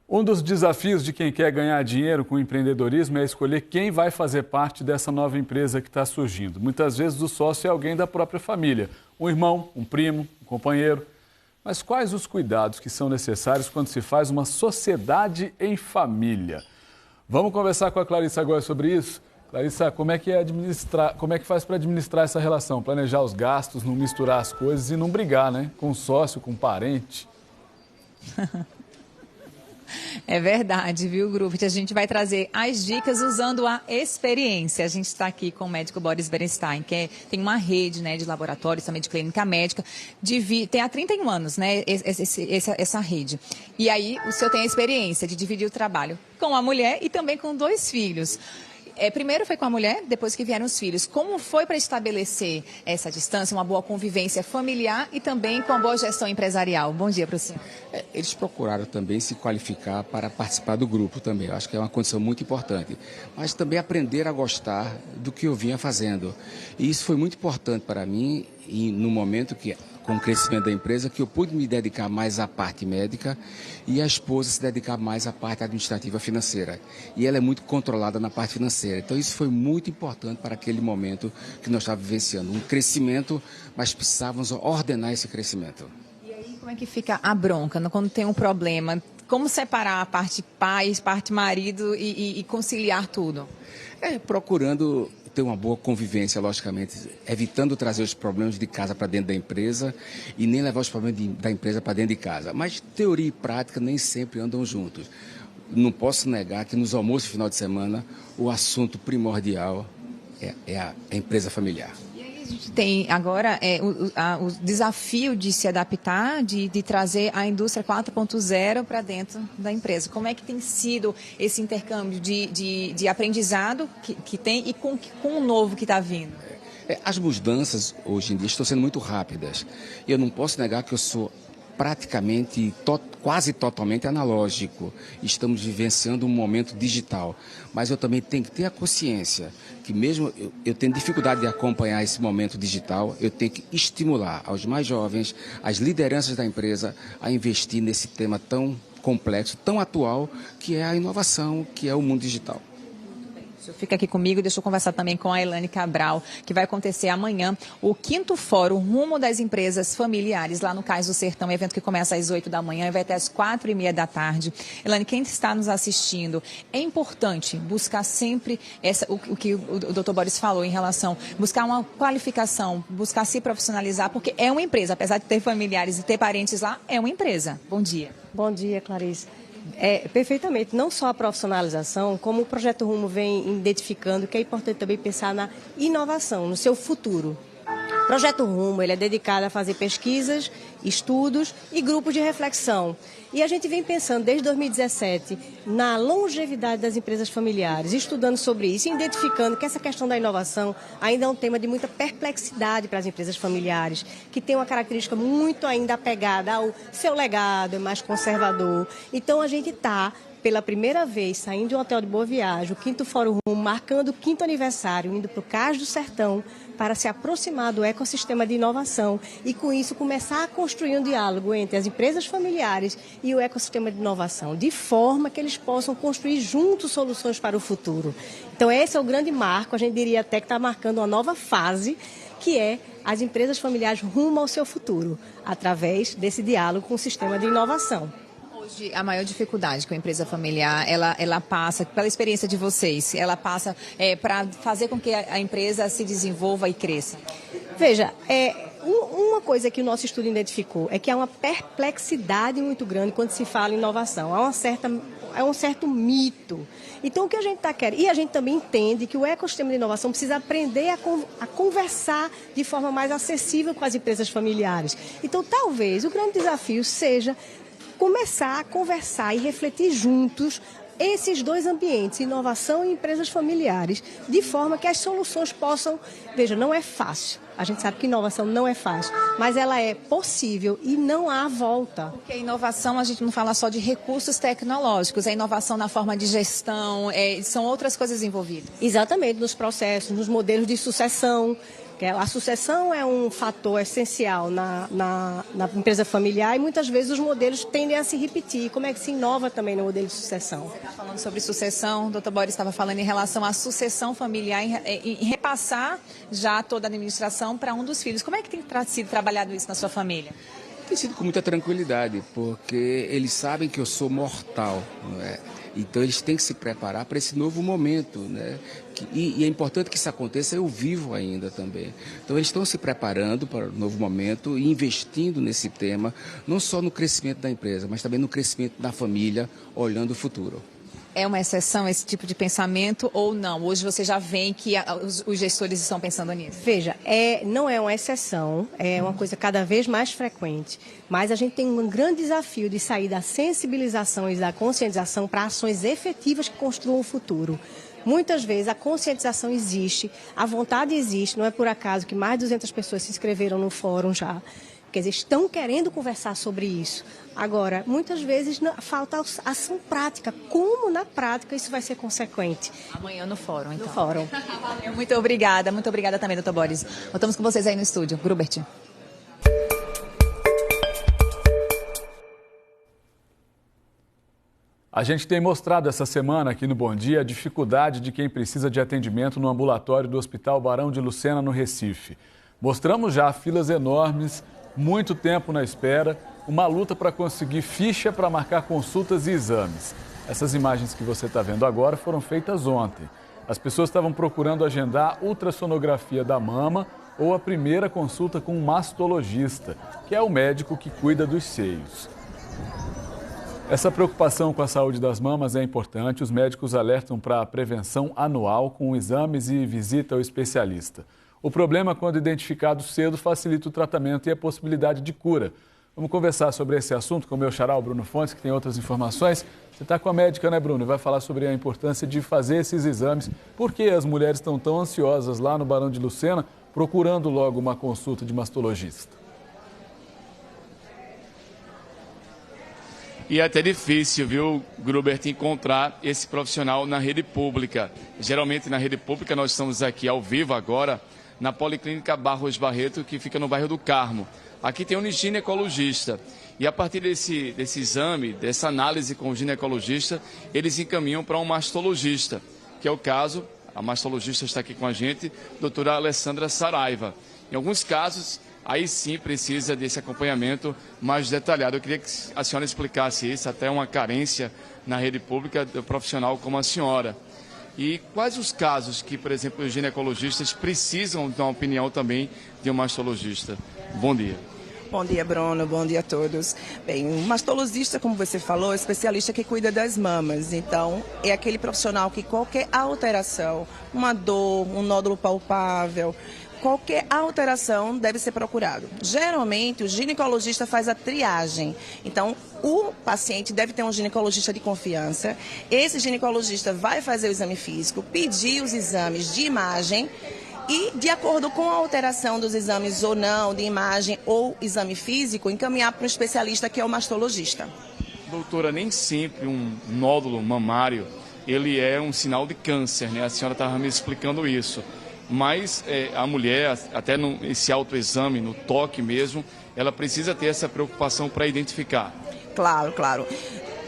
Speaker 3: Um dos desafios de quem quer ganhar dinheiro com empreendedorismo é escolher quem vai fazer parte dessa nova empresa que está surgindo. Muitas vezes o sócio é alguém da própria família, um irmão, um primo, um companheiro. Mas quais os cuidados que são necessários quando se faz uma sociedade em família? Vamos conversar com a Clarissa agora sobre isso? Clarissa, como é que faz para administrar essa relação? Planejar os gastos, não misturar as coisas e não brigar, né? Com sócio, com parente.
Speaker 9: É verdade, viu, Grupo? A gente vai trazer as dicas usando a experiência. A gente está aqui com o médico Boris Berenstein, que tem uma rede, né, de laboratórios, também de clínica médica. Tem há 31 anos, né, essa rede. E aí o senhor tem a experiência de dividir o trabalho com a mulher e também com 2 filhos. Primeiro foi com a mulher, depois que vieram os filhos. Como foi para estabelecer essa distância, uma boa convivência familiar e também com a boa gestão empresarial? Bom dia para o senhor.
Speaker 13: Eles procuraram também se qualificar para participar do grupo também. Eu acho que é uma condição muito importante. Mas também aprender a gostar do que eu vinha fazendo. E isso foi muito importante para mim e no momento que, com o crescimento da empresa, que eu pude me dedicar mais à parte médica e a esposa se dedicar mais à parte administrativa financeira. E ela é muito controlada na parte financeira. Então isso foi muito importante para aquele momento que nós estávamos vivenciando. Um crescimento, mas precisávamos ordenar esse crescimento.
Speaker 9: E aí como é que fica a bronca quando tem um problema? Como separar a parte pai, parte marido e conciliar tudo?
Speaker 13: Procurando ter uma boa convivência, logicamente, evitando trazer os problemas de casa para dentro da empresa e nem levar os problemas da empresa para dentro de casa. Mas teoria e prática nem sempre andam juntos. Não posso negar que nos almoços de final de semana o assunto primordial é a empresa familiar.
Speaker 9: A gente tem agora o desafio de se adaptar, de trazer a indústria 4.0 para dentro da empresa. Como é que tem sido esse intercâmbio de aprendizado que tem e com o novo que está vindo?
Speaker 13: As mudanças hoje em dia estão sendo muito rápidas. Eu não posso negar que eu sou praticamente, quase totalmente analógico. Estamos vivenciando um momento digital. Mas eu também tenho que ter a consciência que mesmo eu tendo dificuldade de acompanhar esse momento digital, eu tenho que estimular aos mais jovens, as lideranças da empresa, a investir nesse tema tão complexo, tão atual, que é a inovação, que é o mundo digital.
Speaker 9: Fica aqui comigo, deixa eu conversar também com a Elaine Cabral, que vai acontecer amanhã o 5º Fórum Rumo das Empresas Familiares, lá no Cais do Sertão, evento que começa às 8 da manhã e vai até às 4h30 da tarde. Elaine, quem está nos assistindo, é importante buscar sempre o que o Dr. Boris falou em relação, buscar uma qualificação, buscar se profissionalizar, porque é uma empresa, apesar de ter familiares e ter parentes lá, é uma empresa. Bom dia.
Speaker 14: Bom dia, Clarice. Perfeitamente. Não só a profissionalização, como o Projeto Rumo vem identificando que é importante também pensar na inovação, no seu futuro. O Projeto Rumo ele é dedicado a fazer pesquisas, estudos e grupos de reflexão. E a gente vem pensando desde 2017 na longevidade das empresas familiares, estudando sobre isso e identificando que essa questão da inovação ainda é um tema de muita perplexidade para as empresas familiares, que tem uma característica muito ainda apegada ao seu legado, é mais conservador. Então a gente está, pela primeira vez, saindo de um hotel de Boa Viagem, o 5º Fórum Rumo, marcando o 5º aniversário, indo para o Cais do Sertão, para se aproximar do ecossistema de inovação e, com isso, começar a construir um diálogo entre as empresas familiares e o ecossistema de inovação, de forma que eles possam construir juntos soluções para o futuro. Então, esse é o grande marco, a gente diria até que está marcando uma nova fase, que é as empresas familiares rumo ao seu futuro, através desse diálogo com o sistema de inovação.
Speaker 9: Hoje, a maior dificuldade que a empresa familiar, ela passa, pela experiência de vocês, ela passa para fazer com que a empresa se desenvolva e cresça?
Speaker 14: Veja, uma coisa que o nosso estudo identificou é que há uma perplexidade muito grande quando se fala em inovação. Há um certo mito. Então, o que a gente está querendo... E a gente também entende que o ecossistema de inovação precisa aprender a conversar de forma mais acessível com as empresas familiares. Então, talvez, o grande desafio seja começar a conversar e refletir juntos esses dois ambientes, inovação e empresas familiares, de forma que as soluções possam... Veja, não é fácil. A gente sabe que inovação não é fácil, mas ela é possível e não há volta.
Speaker 9: Porque a inovação, a gente não fala só de recursos tecnológicos, a inovação na forma de gestão, são outras coisas envolvidas.
Speaker 14: Exatamente, nos processos, nos modelos de sucessão. A sucessão é um fator essencial na empresa familiar e muitas vezes os modelos tendem a se repetir. Como é que se inova também no modelo de sucessão?
Speaker 9: Você está falando sobre sucessão, o doutor Boris estava falando em relação à sucessão familiar, em repassar já toda a administração para um dos filhos. Como é que tem sido trabalhado isso na sua família?
Speaker 13: Tem sido com muita tranquilidade, porque eles sabem que eu sou mortal, não é? Então eles têm que se preparar para esse novo momento, né? E é importante que isso aconteça, eu vivo ainda também. Então eles estão se preparando para o novo momento e investindo nesse tema, não só no crescimento da empresa, mas também no crescimento da família, olhando o futuro.
Speaker 9: É uma exceção esse tipo de pensamento ou não? Hoje você já vê que os gestores estão pensando nisso?
Speaker 14: Veja, não é uma exceção, é uma coisa cada vez mais frequente, mas a gente tem um grande desafio de sair da sensibilização e da conscientização para ações efetivas que construam o futuro. Muitas vezes a conscientização existe, a vontade existe, não é por acaso que mais de 200 pessoas se inscreveram no fórum já. Quer dizer, estão querendo conversar sobre isso. Agora, muitas vezes falta ação prática. Como na prática isso vai ser consequente?
Speaker 9: Amanhã no fórum, então.
Speaker 14: No fórum.
Speaker 9: Muito obrigada também, doutor Boris. Voltamos com vocês aí no estúdio. Grubert.
Speaker 3: A gente tem mostrado essa semana aqui no Bom Dia a dificuldade de quem precisa de atendimento no ambulatório do Hospital Barão de Lucena, no Recife. Mostramos já filas enormes, muito tempo na espera, uma luta para conseguir ficha para marcar consultas e exames. Essas imagens que você está vendo agora foram feitas ontem. As pessoas estavam procurando agendar ultrassonografia da mama ou a primeira consulta com um mastologista, que é o médico que cuida dos seios. Essa preocupação com a saúde das mamas é importante. Os médicos alertam para a prevenção anual com exames e visita ao especialista. O problema, quando identificado cedo, facilita o tratamento e a possibilidade de cura. Vamos conversar sobre esse assunto com o meu xará, o Bruno Fontes, que tem outras informações. Você está com a médica, né, Bruno? E vai falar sobre a importância de fazer esses exames. Por que as mulheres estão tão ansiosas lá no Barão de Lucena, procurando logo uma consulta de mastologista?
Speaker 11: E é até difícil, viu, Grubert, encontrar esse profissional na rede pública. Geralmente na rede pública nós estamos aqui ao vivo agora, na Policlínica Barros Barreto, que fica no bairro do Carmo. Aqui tem um ginecologista e a partir desse exame, dessa análise com o ginecologista, eles encaminham para um mastologista, que é o caso, a mastologista está aqui com a gente, doutora Alessandra Saraiva. Em alguns casos, aí sim precisa desse acompanhamento mais detalhado. Eu queria que a senhora explicasse isso, até uma carência na rede pública do profissional como a senhora. E quais os casos que, por exemplo, os ginecologistas precisam de uma opinião também de um mastologista? Bom dia.
Speaker 15: Bom dia, Bruno. Bom dia a todos. Bem, o mastologista, como você falou, é especialista que cuida das mamas. Então, é aquele profissional que qualquer alteração, uma dor, um nódulo palpável, qualquer alteração deve ser procurado. Geralmente, o ginecologista faz a triagem. Então, o paciente deve ter um ginecologista de confiança. Esse ginecologista vai fazer o exame físico, pedir os exames de imagem e, de acordo com a alteração dos exames ou não, de imagem ou exame físico, encaminhar para um especialista que é o mastologista.
Speaker 11: Doutora, nem sempre um nódulo mamário, ele é um sinal de câncer, né? A senhora estava me explicando isso. Mas a mulher, até nesse autoexame, no toque mesmo, ela precisa ter essa preocupação para identificar.
Speaker 15: Claro, claro.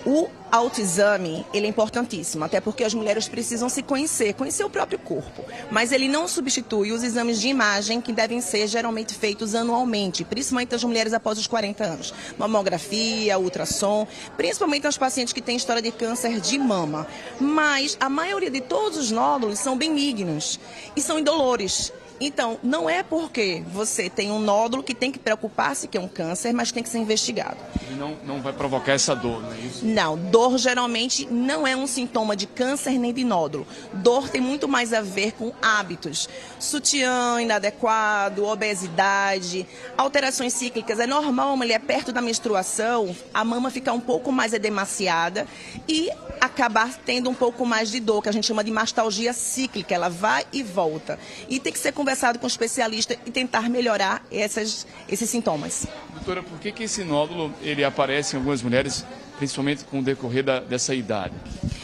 Speaker 15: O autoexame, ele é importantíssimo, até porque as mulheres precisam se conhecer o próprio corpo. Mas ele não substitui os exames de imagem que devem ser geralmente feitos anualmente, principalmente as mulheres após os 40 anos. Mamografia, ultrassom, principalmente as pacientes que têm história de câncer de mama. Mas a maioria de todos os nódulos são benignos e são indolores. Então, não é porque você tem um nódulo que tem que preocupar-se que é um câncer, mas tem que ser investigado.
Speaker 11: E não vai provocar essa dor, não é isso?
Speaker 15: Não, dor geralmente não é um sintoma de câncer nem de nódulo. Dor tem muito mais a ver com hábitos. Sutiã inadequado, obesidade, alterações cíclicas. É normal uma mulher perto da menstruação, a mama ficar um pouco mais edemaciada e acabar tendo um pouco mais de dor, que a gente chama de mastalgia cíclica. Ela vai e volta. E tem que ser conversado com o especialista e tentar melhorar esses sintomas.
Speaker 11: Doutora, por que esse nódulo ele aparece em algumas mulheres, principalmente com o decorrer dessa idade?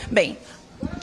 Speaker 15: Bem,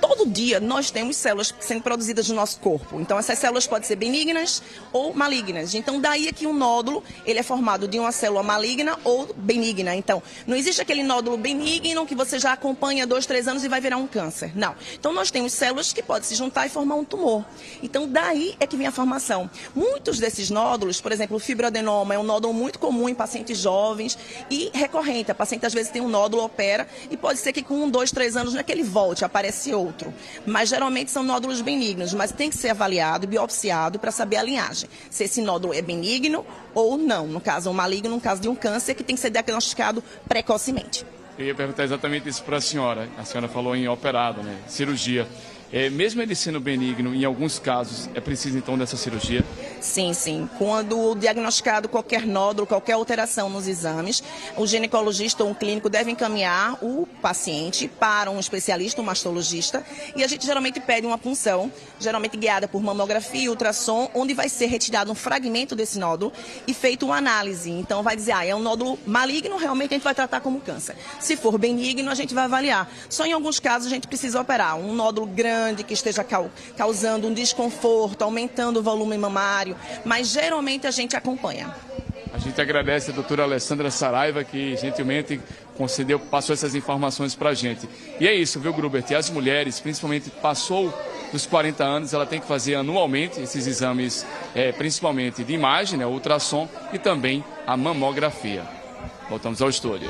Speaker 15: todo dia nós temos células sendo produzidas no nosso corpo. Então, essas células podem ser benignas ou malignas. Então, daí é que um nódulo ele é formado de uma célula maligna ou benigna. Então, não existe aquele nódulo benigno que você já acompanha 2, 3 anos e vai virar um câncer. Não. Então, nós temos células que podem se juntar e formar um tumor. Então, daí é que vem a formação. Muitos desses nódulos, por exemplo, o fibroadenoma é um nódulo muito comum em pacientes jovens e recorrente. A paciente às vezes tem um nódulo, opera e pode ser que com 1, 2, 3 anos não é que ele volte, aparece outro. Mas geralmente são nódulos benignos, mas tem que ser avaliado, biopsiado para saber a linhagem. Se esse nódulo é benigno ou não. No caso, um maligno, no caso de um câncer, que tem que ser diagnosticado precocemente.
Speaker 11: Eu ia perguntar exatamente isso para a senhora. A senhora falou em operado, né? Cirurgia. Mesmo ele sendo benigno, em alguns casos, é preciso então dessa cirurgia?
Speaker 15: Sim, sim. Quando diagnosticado qualquer nódulo, qualquer alteração nos exames, o ginecologista ou um clínico deve encaminhar o paciente para um especialista, um mastologista, e a gente geralmente pede uma punção, geralmente guiada por mamografia e ultrassom, onde vai ser retirado um fragmento desse nódulo e feito uma análise. Então vai dizer, é um nódulo maligno, realmente a gente vai tratar como câncer. Se for benigno, a gente vai avaliar. Só em alguns casos a gente precisa operar um nódulo grande, que esteja causando um desconforto, aumentando o volume mamário, mas geralmente a gente acompanha.
Speaker 11: A gente agradece a doutora Alessandra Saraiva, que gentilmente passou essas informações para a gente. E é isso, viu, Grubert? E as mulheres, principalmente passou dos 40 anos, ela tem que fazer anualmente esses exames, principalmente de imagem, né, ultrassom e também a mamografia. Voltamos ao estúdio.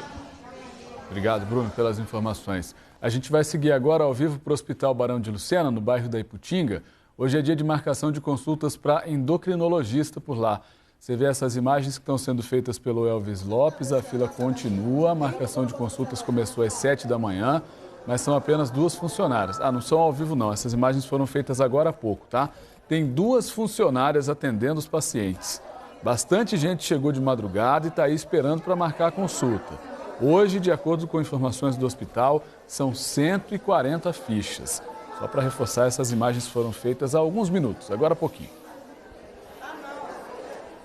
Speaker 3: Obrigado, Bruno, pelas informações. A gente vai seguir agora ao vivo para o Hospital Barão de Lucena, no bairro da Iputinga. Hoje é dia de marcação de consultas para endocrinologista por lá. Você vê essas imagens que estão sendo feitas pelo Elvis Lopes, a fila continua, a marcação de consultas começou às 7 da manhã, mas são apenas 2 funcionárias. Não são ao vivo não, essas imagens foram feitas agora há pouco, tá? Tem 2 funcionárias atendendo os pacientes. Bastante gente chegou de madrugada e está aí esperando para marcar a consulta. Hoje, de acordo com informações do hospital, são 140 fichas. Só para reforçar, essas imagens foram feitas há alguns minutos, agora há pouquinho.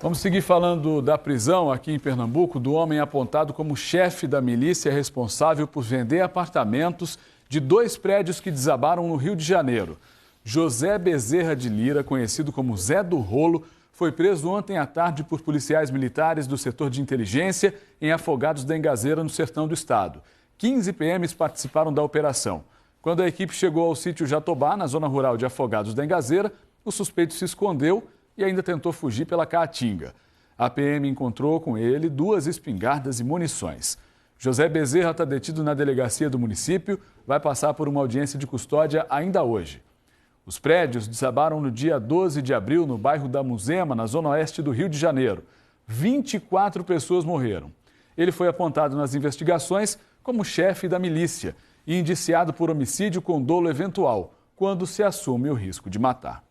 Speaker 3: Vamos seguir falando da prisão aqui em Pernambuco do homem apontado como chefe da milícia responsável por vender apartamentos de 2 prédios que desabaram no Rio de Janeiro. José Bezerra de Lira, conhecido como Zé do Rolo, foi preso ontem à tarde por policiais militares do setor de inteligência em Afogados da Engazeira, no sertão do estado. 15 PMs participaram da operação. Quando a equipe chegou ao sítio Jatobá, na zona rural de Afogados da Engazeira, o suspeito se escondeu e ainda tentou fugir pela Caatinga. A PM encontrou com ele 2 espingardas e munições. José Bezerra está detido na delegacia do município, vai passar por uma audiência de custódia ainda hoje. Os prédios desabaram no dia 12 de abril no bairro da Muzema, na zona oeste do Rio de Janeiro. 24 pessoas morreram. Ele foi apontado nas investigações como chefe da milícia e indiciado por homicídio com dolo eventual, quando se assume o risco de matar.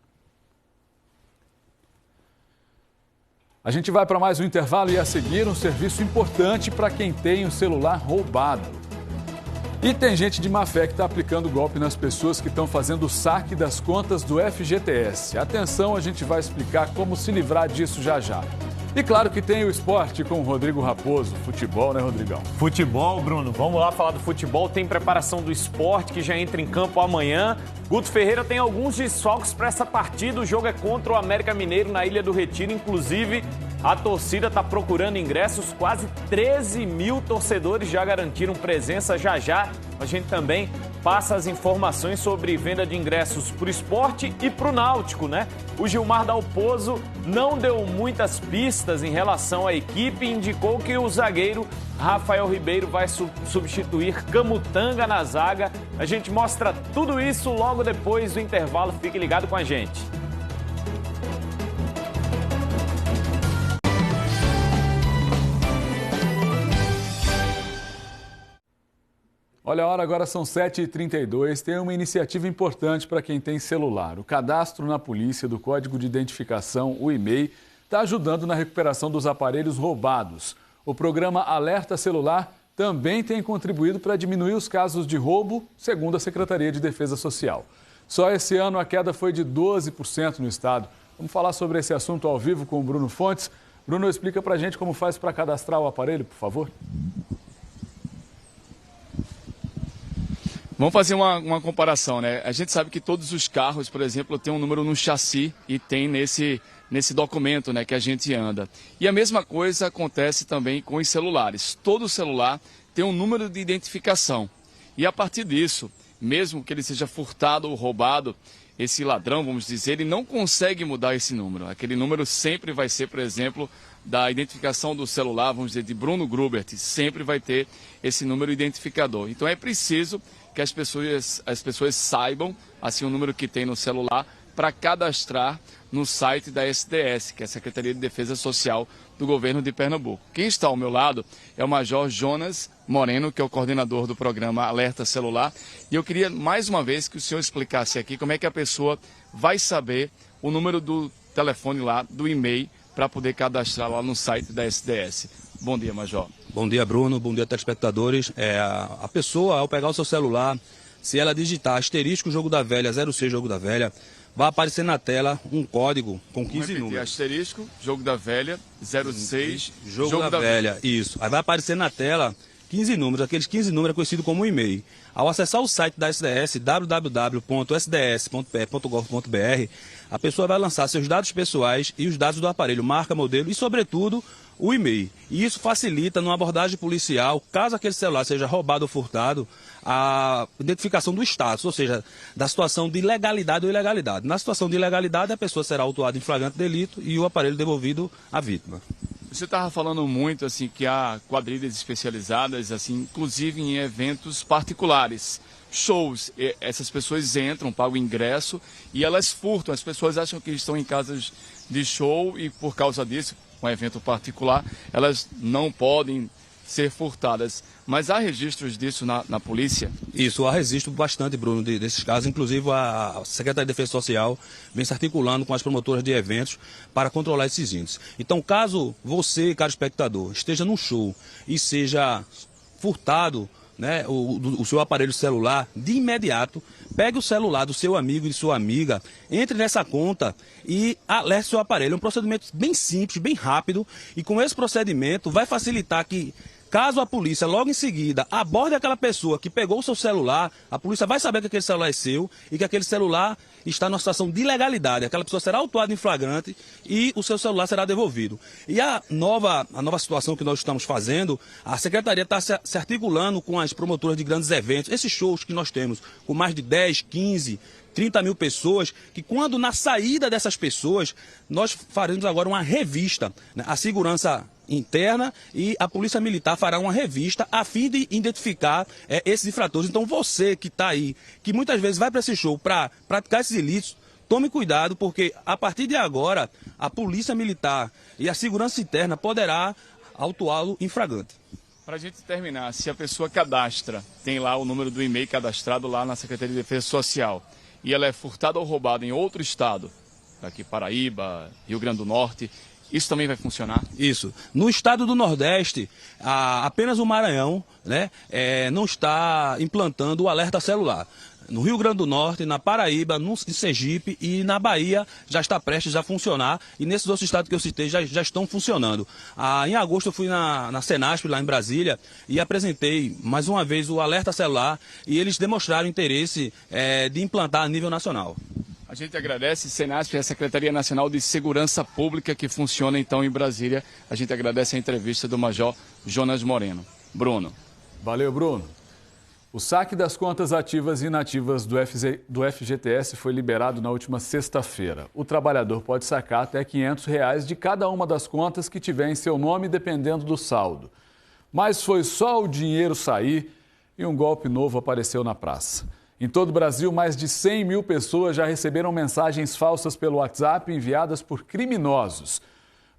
Speaker 3: A gente vai para mais um intervalo e a seguir um serviço importante para quem tem o celular roubado. E tem gente de má fé que está aplicando golpe nas pessoas que estão fazendo o saque das contas do FGTS. Atenção, a gente vai explicar como se livrar disso já já. E claro que tem o esporte com o Rodrigo Raposo. Futebol, né, Rodrigão?
Speaker 16: Futebol, Bruno. Vamos lá falar do futebol. Tem preparação do esporte que já entra em campo amanhã. Guto Ferreira tem alguns desfalques para essa partida. O jogo é contra o América Mineiro na Ilha do Retiro. Inclusive, a torcida está procurando ingressos. Quase 13 mil torcedores já garantiram presença já já. A gente também passa as informações sobre venda de ingressos para o esporte e para o Náutico, né? O Gilmar Dalpozo não deu muitas pistas em relação à equipe e indicou que o zagueiro Rafael Ribeiro vai substituir Camutanga na zaga. A gente mostra tudo isso logo depois do intervalo. Fique ligado com a gente.
Speaker 3: Olha a hora, agora são 7h32. Tem uma iniciativa importante para quem tem celular. O cadastro na polícia do Código de Identificação, o e-mail, está ajudando na recuperação dos aparelhos roubados. O programa Alerta Celular também tem contribuído para diminuir os casos de roubo, segundo a Secretaria de Defesa Social. Só esse ano a queda foi de 12% no estado. Vamos falar sobre esse assunto ao vivo com o Bruno Fontes. Bruno, explica para a gente como faz para cadastrar o aparelho, por favor.
Speaker 11: Vamos fazer uma comparação, né? A gente sabe que todos os carros, por exemplo, tem um número no chassi e tem nesse documento, né, que a gente anda. E a mesma coisa acontece também com os celulares. Todo celular tem um número de identificação. E a partir disso, mesmo que ele seja furtado ou roubado, esse ladrão, vamos dizer, ele não consegue mudar esse número. Aquele número sempre vai ser, por exemplo, da identificação do celular, vamos dizer, de Bruno Grubert, sempre vai ter esse número identificador. Então é preciso que as pessoas saibam, assim, o número que tem no celular, para cadastrar no site da SDS, que é a Secretaria de Defesa Social do Governo de Pernambuco. Quem está ao meu lado é o Major Jonas Moreno, que é o coordenador do programa Alerta Celular. E eu queria, mais uma vez, que o senhor explicasse aqui como é que a pessoa vai saber o número do telefone lá, do e-mail, para poder cadastrar lá no site da SDS. Bom dia, Major.
Speaker 17: Bom dia, Bruno. Bom dia, telespectadores. A pessoa, ao pegar o seu celular, se ela digitar asterisco Jogo da Velha, 06 Jogo da Velha, vai aparecer na tela um código com 15 números.
Speaker 11: Asterisco Jogo da Velha, 06
Speaker 17: Jogo da Velha. Isso. Aí vai aparecer na tela 15 números. Aqueles 15 números é conhecido como e-mail. Ao acessar o site da SDS, www.sds.pe.gov.br, a pessoa vai lançar seus dados pessoais e os dados do aparelho, marca, modelo e, sobretudo, o e-mail. E isso facilita, numa abordagem policial, caso aquele celular seja roubado ou furtado, a identificação do status, ou seja, da situação de legalidade ou ilegalidade. Na situação de ilegalidade, a pessoa será autuada em flagrante delito e o aparelho devolvido à vítima.
Speaker 11: Você estava falando muito assim que há quadrilhas especializadas, assim, inclusive em eventos particulares, shows. Essas pessoas entram, pagam o ingresso e elas furtam. As pessoas acham que estão em casas de show e por causa disso, um evento particular, elas não podem ser furtadas. Mas há registros disso na polícia?
Speaker 17: Isso, há registro bastante, Bruno, desses casos. Inclusive, a Secretaria de Defesa Social vem se articulando com as promotoras de eventos para controlar esses índices. Então, caso você, caro espectador, esteja num show e seja furtado, né, o seu aparelho celular, de imediato, pegue o celular do seu amigo e de sua amiga, entre nessa conta e alerte seu aparelho. É um procedimento bem simples, bem rápido, e com esse procedimento vai facilitar que, caso a polícia logo em seguida aborde aquela pessoa que pegou o seu celular, a polícia vai saber que aquele celular é seu e que aquele celular está numa situação de ilegalidade. Aquela pessoa será autuada em flagrante e o seu celular será devolvido. E a nova situação que nós estamos fazendo, a Secretaria está se articulando com as promotoras de grandes eventos, esses shows que nós temos com mais de 10, 15, 30 mil pessoas, que quando na saída dessas pessoas, nós faremos agora uma revista, né? A segurança interna e a Polícia Militar fará uma revista a fim de identificar esses infratores. Então você que está aí, que muitas vezes vai para esse show para praticar esses ilícitos, tome cuidado, porque a partir de agora, a Polícia Militar e a Segurança Interna poderá autuá-lo em flagrante.
Speaker 11: Para a gente terminar, se a pessoa cadastra, tem lá o número do e-mail cadastrado lá na Secretaria de Defesa Social, e ela é furtada ou roubada em outro estado, aqui Paraíba, Rio Grande do Norte, isso também vai funcionar?
Speaker 17: Isso. No estado do Nordeste, apenas o Maranhão, né, não está implantando o alerta celular. No Rio Grande do Norte, na Paraíba, em Sergipe e na Bahia já está prestes a funcionar, e nesses outros estados que eu citei já estão funcionando. Em agosto eu fui na Senasp, lá em Brasília, e apresentei mais uma vez o alerta celular, e eles demonstraram interesse de implantar a nível nacional.
Speaker 11: A gente agradece, Senasp, a Secretaria Nacional de Segurança Pública, que funciona então em Brasília. A gente agradece a entrevista do Major Jonas Moreno. Bruno.
Speaker 3: Valeu, Bruno. O saque das contas ativas e inativas do FGTS foi liberado na última sexta-feira. O trabalhador pode sacar até R$ 500 de cada uma das contas que tiver em seu nome, dependendo do saldo. Mas foi só o dinheiro sair e um golpe novo apareceu na praça. Em todo o Brasil, mais de 100 mil pessoas já receberam mensagens falsas pelo WhatsApp enviadas por criminosos.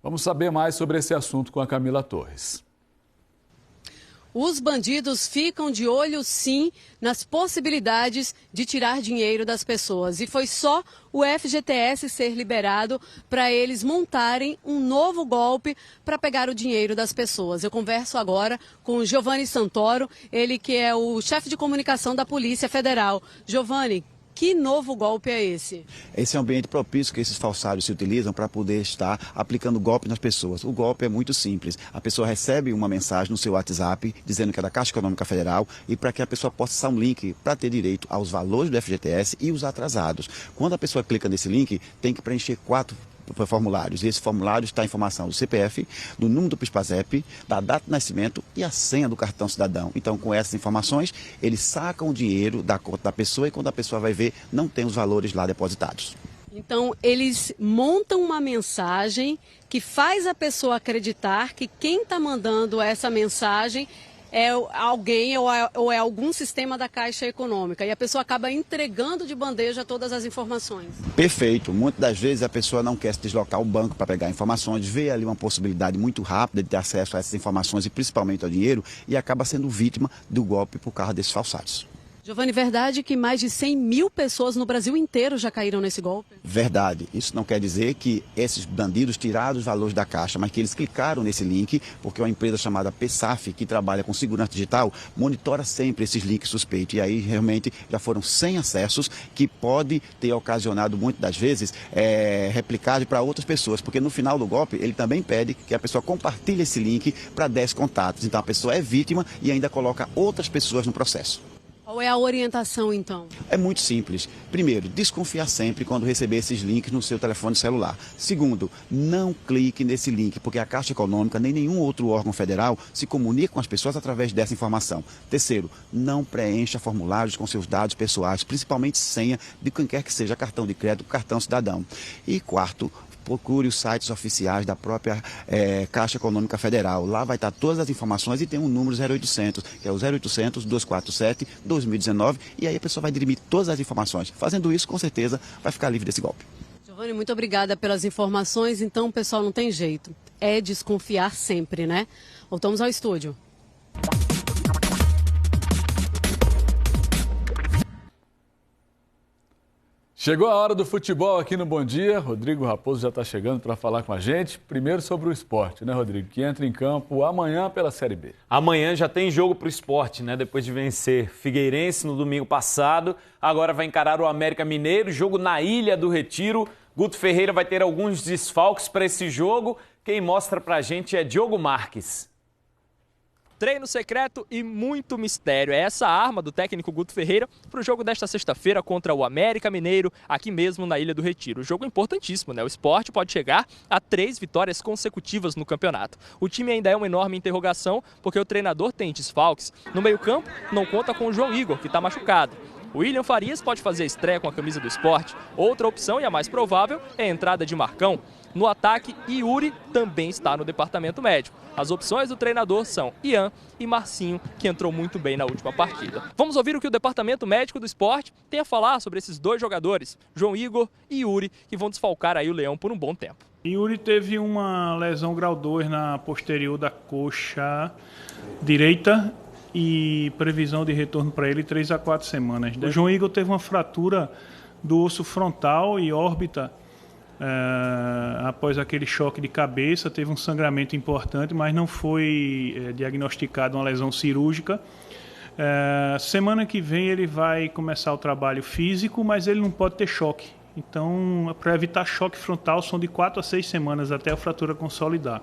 Speaker 3: Vamos saber mais sobre esse assunto com a Camila Torres.
Speaker 18: Os bandidos ficam de olho, sim, nas possibilidades de tirar dinheiro das pessoas. E foi só o FGTS ser liberado para eles montarem um novo golpe para pegar o dinheiro das pessoas. Eu converso agora com o Giovanni Santoro, ele que é o chefe de comunicação da Polícia Federal. Giovanni, que novo golpe é esse?
Speaker 19: Esse é um ambiente propício que esses falsários se utilizam para poder estar aplicando golpe nas pessoas. O golpe é muito simples. A pessoa recebe uma mensagem no seu WhatsApp dizendo que é da Caixa Econômica Federal e para que a pessoa possa acessar um link para ter direito aos valores do FGTS e os atrasados. Quando a pessoa clica nesse link, tem que preencher 4 formulários. E esse formulário está a informação do CPF, do número do PIS/PASEP, da data de nascimento e a senha do cartão cidadão. Então, com essas informações, eles sacam o dinheiro da conta da pessoa e quando a pessoa vai ver, não tem os valores lá depositados.
Speaker 18: Então, eles montam uma mensagem que faz a pessoa acreditar que quem está mandando essa mensagem é alguém ou é algum sistema da Caixa Econômica. E a pessoa acaba entregando de bandeja todas as informações.
Speaker 19: Perfeito. Muitas das vezes a pessoa não quer se deslocar ao banco para pegar informações, vê ali uma possibilidade muito rápida de ter acesso a essas informações e principalmente ao dinheiro e acaba sendo vítima do golpe por causa desses falsários.
Speaker 18: Giovanni, verdade que mais de 100 mil pessoas no Brasil inteiro já caíram nesse golpe?
Speaker 19: Verdade. Isso não quer dizer que esses bandidos tiraram os valores da Caixa, mas que eles clicaram nesse link, porque uma empresa chamada PSAF, que trabalha com segurança digital, monitora sempre esses links suspeitos. E aí, realmente, já foram 100 acessos que pode ter ocasionado, muitas das vezes, replicagem para outras pessoas, porque no final do golpe, ele também pede que a pessoa compartilhe esse link para 10 contatos. Então, a pessoa é vítima e ainda coloca outras pessoas no processo.
Speaker 18: Qual é a orientação, então?
Speaker 19: É muito simples. Primeiro, desconfiar sempre quando receber esses links no seu telefone celular. Segundo, não clique nesse link, porque a Caixa Econômica nem nenhum outro órgão federal se comunica com as pessoas através dessa informação. Terceiro, não preencha formulários com seus dados pessoais, principalmente senha de quem quer que seja cartão de crédito, cartão cidadão. E quarto, procure os sites oficiais da própria Caixa Econômica Federal. Lá vai estar todas as informações e tem um número 0800, que é o 0800-247-2019, e aí a pessoa vai dirimir todas as informações. Fazendo isso, com certeza, vai ficar livre desse golpe.
Speaker 18: Giovanni, muito obrigada pelas informações. Então, pessoal, não tem jeito. É desconfiar sempre, né? Voltamos ao estúdio.
Speaker 3: Chegou a hora do futebol aqui no Bom Dia. Rodrigo Raposo já está chegando para falar com a gente. Primeiro sobre o esporte, né, Rodrigo? Que entra em campo amanhã pela Série B.
Speaker 16: Amanhã já tem jogo para o esporte, né? Depois de vencer Figueirense no domingo passado. Agora vai encarar o América Mineiro, jogo na Ilha do Retiro. Guto Ferreira vai ter alguns desfalques para esse jogo. Quem mostra para a gente é Diogo Marques.
Speaker 20: Treino secreto e muito mistério. É essa a arma do técnico Guto Ferreira para o jogo desta sexta-feira contra o América Mineiro, aqui mesmo na Ilha do Retiro. Jogo importantíssimo, né? O Sport pode chegar a 3 vitórias consecutivas no campeonato. O time ainda é uma enorme interrogação, porque o treinador tem desfalques. No meio-campo, não conta com o João Igor, que está machucado. O William Farias pode fazer a estreia com a camisa do Sport. Outra opção, e a mais provável, é a entrada de Marcão. No ataque, Yuri também está no departamento médico. As opções do treinador são Ian e Marcinho, que entrou muito bem na última partida. Vamos ouvir o que o departamento médico do Sport tem a falar sobre esses dois jogadores, João Igor e Yuri, que vão desfalcar aí o Leão por um bom tempo.
Speaker 21: Yuri teve uma lesão grau 2 na posterior da coxa direita e previsão de retorno para ele 3 a 4 semanas. O João Igor teve uma fratura do osso frontal e órbita após aquele choque de cabeça, teve um sangramento importante, mas não foi diagnosticado uma lesão cirúrgica. Semana que vem ele vai começar o trabalho físico, mas ele não pode ter choque. Então, para evitar choque frontal, são de 4 a 6 semanas até a fratura consolidar.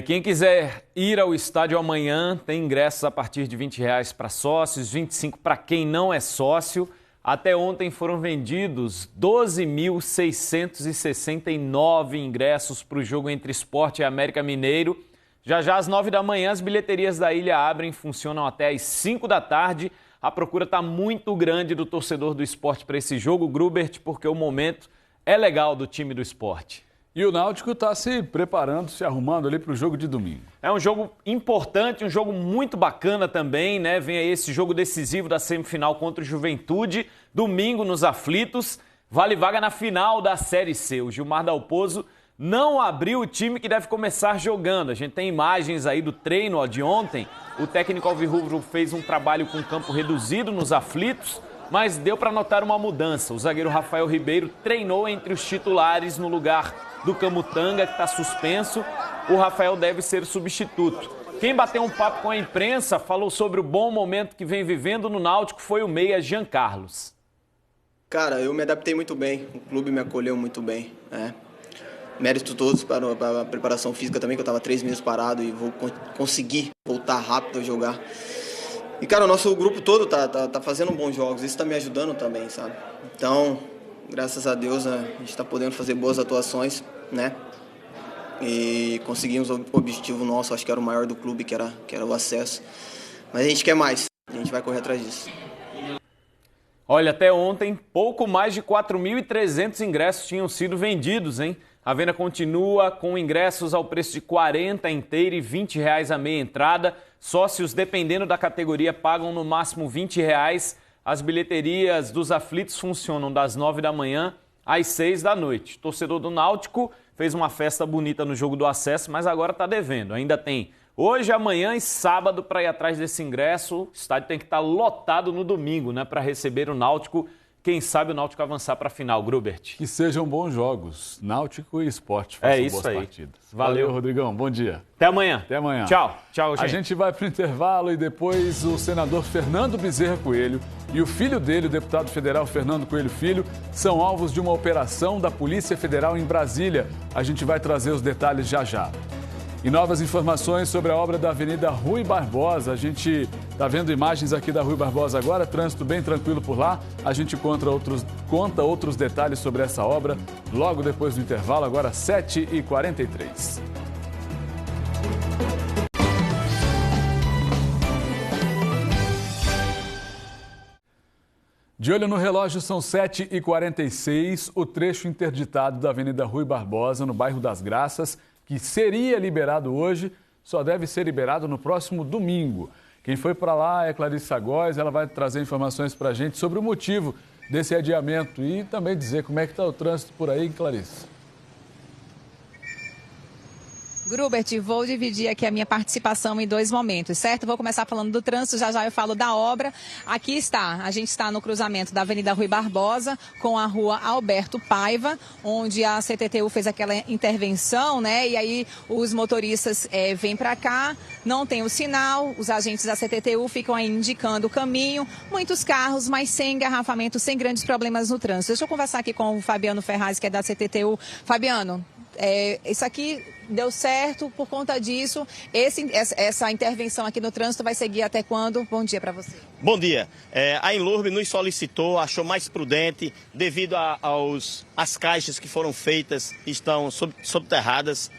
Speaker 16: Quem quiser ir ao estádio amanhã, tem ingressos a partir de R$20 para sócios, 25 para quem não é sócio. Até ontem foram vendidos 12.669 ingressos para o jogo entre Sport e América Mineiro. Já às 9 da manhã, as bilheterias da ilha abrem, funcionam até às 5 da tarde. A procura está muito grande do torcedor do Sport para esse jogo, Grubert, porque o momento é legal do time do Sport.
Speaker 3: E o Náutico está se preparando, se arrumando ali para o jogo de domingo.
Speaker 16: É um jogo importante, um jogo muito bacana também, né? Vem aí esse jogo decisivo da semifinal contra o Juventude, domingo nos Aflitos, vale vaga na final da Série C. O Gilmar Dalpozo não abriu o time que deve começar jogando. A gente tem imagens aí do treino de ontem. O técnico alvirrubro fez um trabalho com campo reduzido nos Aflitos, mas deu para notar uma mudança. O zagueiro Rafael Ribeiro treinou entre os titulares no lugar do Camutanga, que está suspenso. O Rafael deve ser substituto. Quem bateu um papo com a imprensa, falou sobre o bom momento que vem vivendo no Náutico, foi o meia Jean Carlos.
Speaker 22: Cara, eu me adaptei muito bem, o clube me acolheu muito bem, né? Mérito todos para a preparação física também, que eu estava 3 meses parado e vou conseguir voltar rápido a jogar. E, cara, o nosso grupo todo tá fazendo bons jogos, isso está me ajudando também, sabe? Então, graças a Deus, a gente está podendo fazer boas atuações, né? E conseguimos o objetivo nosso, acho que era o maior do clube, que era o acesso. Mas a gente quer mais, a gente vai correr atrás disso.
Speaker 16: Olha, até ontem, pouco mais de 4.300 ingressos tinham sido vendidos, hein? A venda continua com ingressos ao preço de R$40 inteiro e R$20 a meia entrada. Sócios, dependendo da categoria, pagam no máximo R$20. As bilheterias dos Aflitos funcionam das 9 da manhã às 6 da noite. Torcedor do Náutico fez uma festa bonita no jogo do acesso, mas agora está devendo. Ainda tem hoje, amanhã e sábado para ir atrás desse ingresso. O estádio tem que estar lotado no domingo, né, para receber o Náutico. Quem sabe o Náutico avançar para a final, Grubert.
Speaker 3: Que sejam bons jogos, Náutico e Sport.
Speaker 16: É isso aí.
Speaker 3: Partidas.
Speaker 16: Valeu,
Speaker 3: Rodrigão. Bom dia.
Speaker 16: Até amanhã.
Speaker 3: Até amanhã.
Speaker 16: Tchau. Tchau, gente.
Speaker 3: A gente vai para o intervalo e depois o senador Fernando Bezerra Coelho e o filho dele, o deputado federal Fernando Coelho Filho, são alvos de uma operação da Polícia Federal em Brasília. A gente vai trazer os detalhes já já. E novas informações sobre a obra da Avenida Rui Barbosa. A gente está vendo imagens aqui da Rui Barbosa agora, trânsito bem tranquilo por lá. A gente conta outros detalhes sobre essa obra logo depois do intervalo, agora 7h43. De olho no relógio, são 7h46, o trecho interditado da Avenida Rui Barbosa, no bairro das Graças, que seria liberado hoje, só deve ser liberado no próximo domingo. Quem foi para lá é Clarissa Góes, ela vai trazer informações para a gente sobre o motivo desse adiamento e também dizer como é que está o trânsito por aí, Clarissa.
Speaker 9: Grubert, vou dividir aqui a minha participação em 2 momentos, certo? Vou começar falando do trânsito, já eu falo da obra. Aqui está, a gente está no cruzamento da Avenida Rui Barbosa com a Rua Alberto Paiva, onde a CTTU fez aquela intervenção, né? E aí os motoristas vêm para cá, não tem o sinal, os agentes da CTTU ficam aí indicando o caminho, muitos carros, mas sem engarrafamento, sem grandes problemas no trânsito. Deixa eu conversar aqui com o Fabiano Ferraz, que é da CTTU. Fabiano, isso aqui deu certo por conta disso. Essa intervenção aqui no trânsito vai seguir até quando? Bom dia para você.
Speaker 23: Bom dia. A Enlurb nos solicitou, achou mais prudente, devido às caixas que foram feitas, estão subterradas.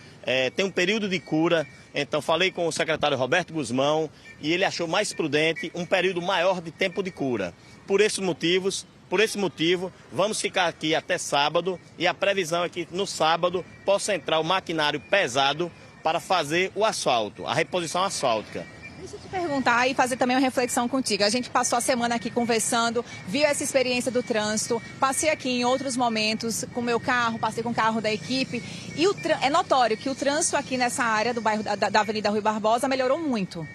Speaker 23: tem um período de cura. Então falei com o secretário Roberto Guzmão e ele achou mais prudente um período maior de tempo de cura. Por esse motivo, vamos ficar aqui até sábado e a previsão é que no sábado possa entrar o maquinário pesado para fazer o asfalto, a reposição asfáltica.
Speaker 9: Deixa eu te perguntar e fazer também uma reflexão contigo. A gente passou a semana aqui conversando, viu essa experiência do trânsito, passei aqui em outros momentos com o meu carro, passei com o carro da equipe e é notório que o trânsito aqui nessa área do bairro da Avenida Rui Barbosa melhorou muito.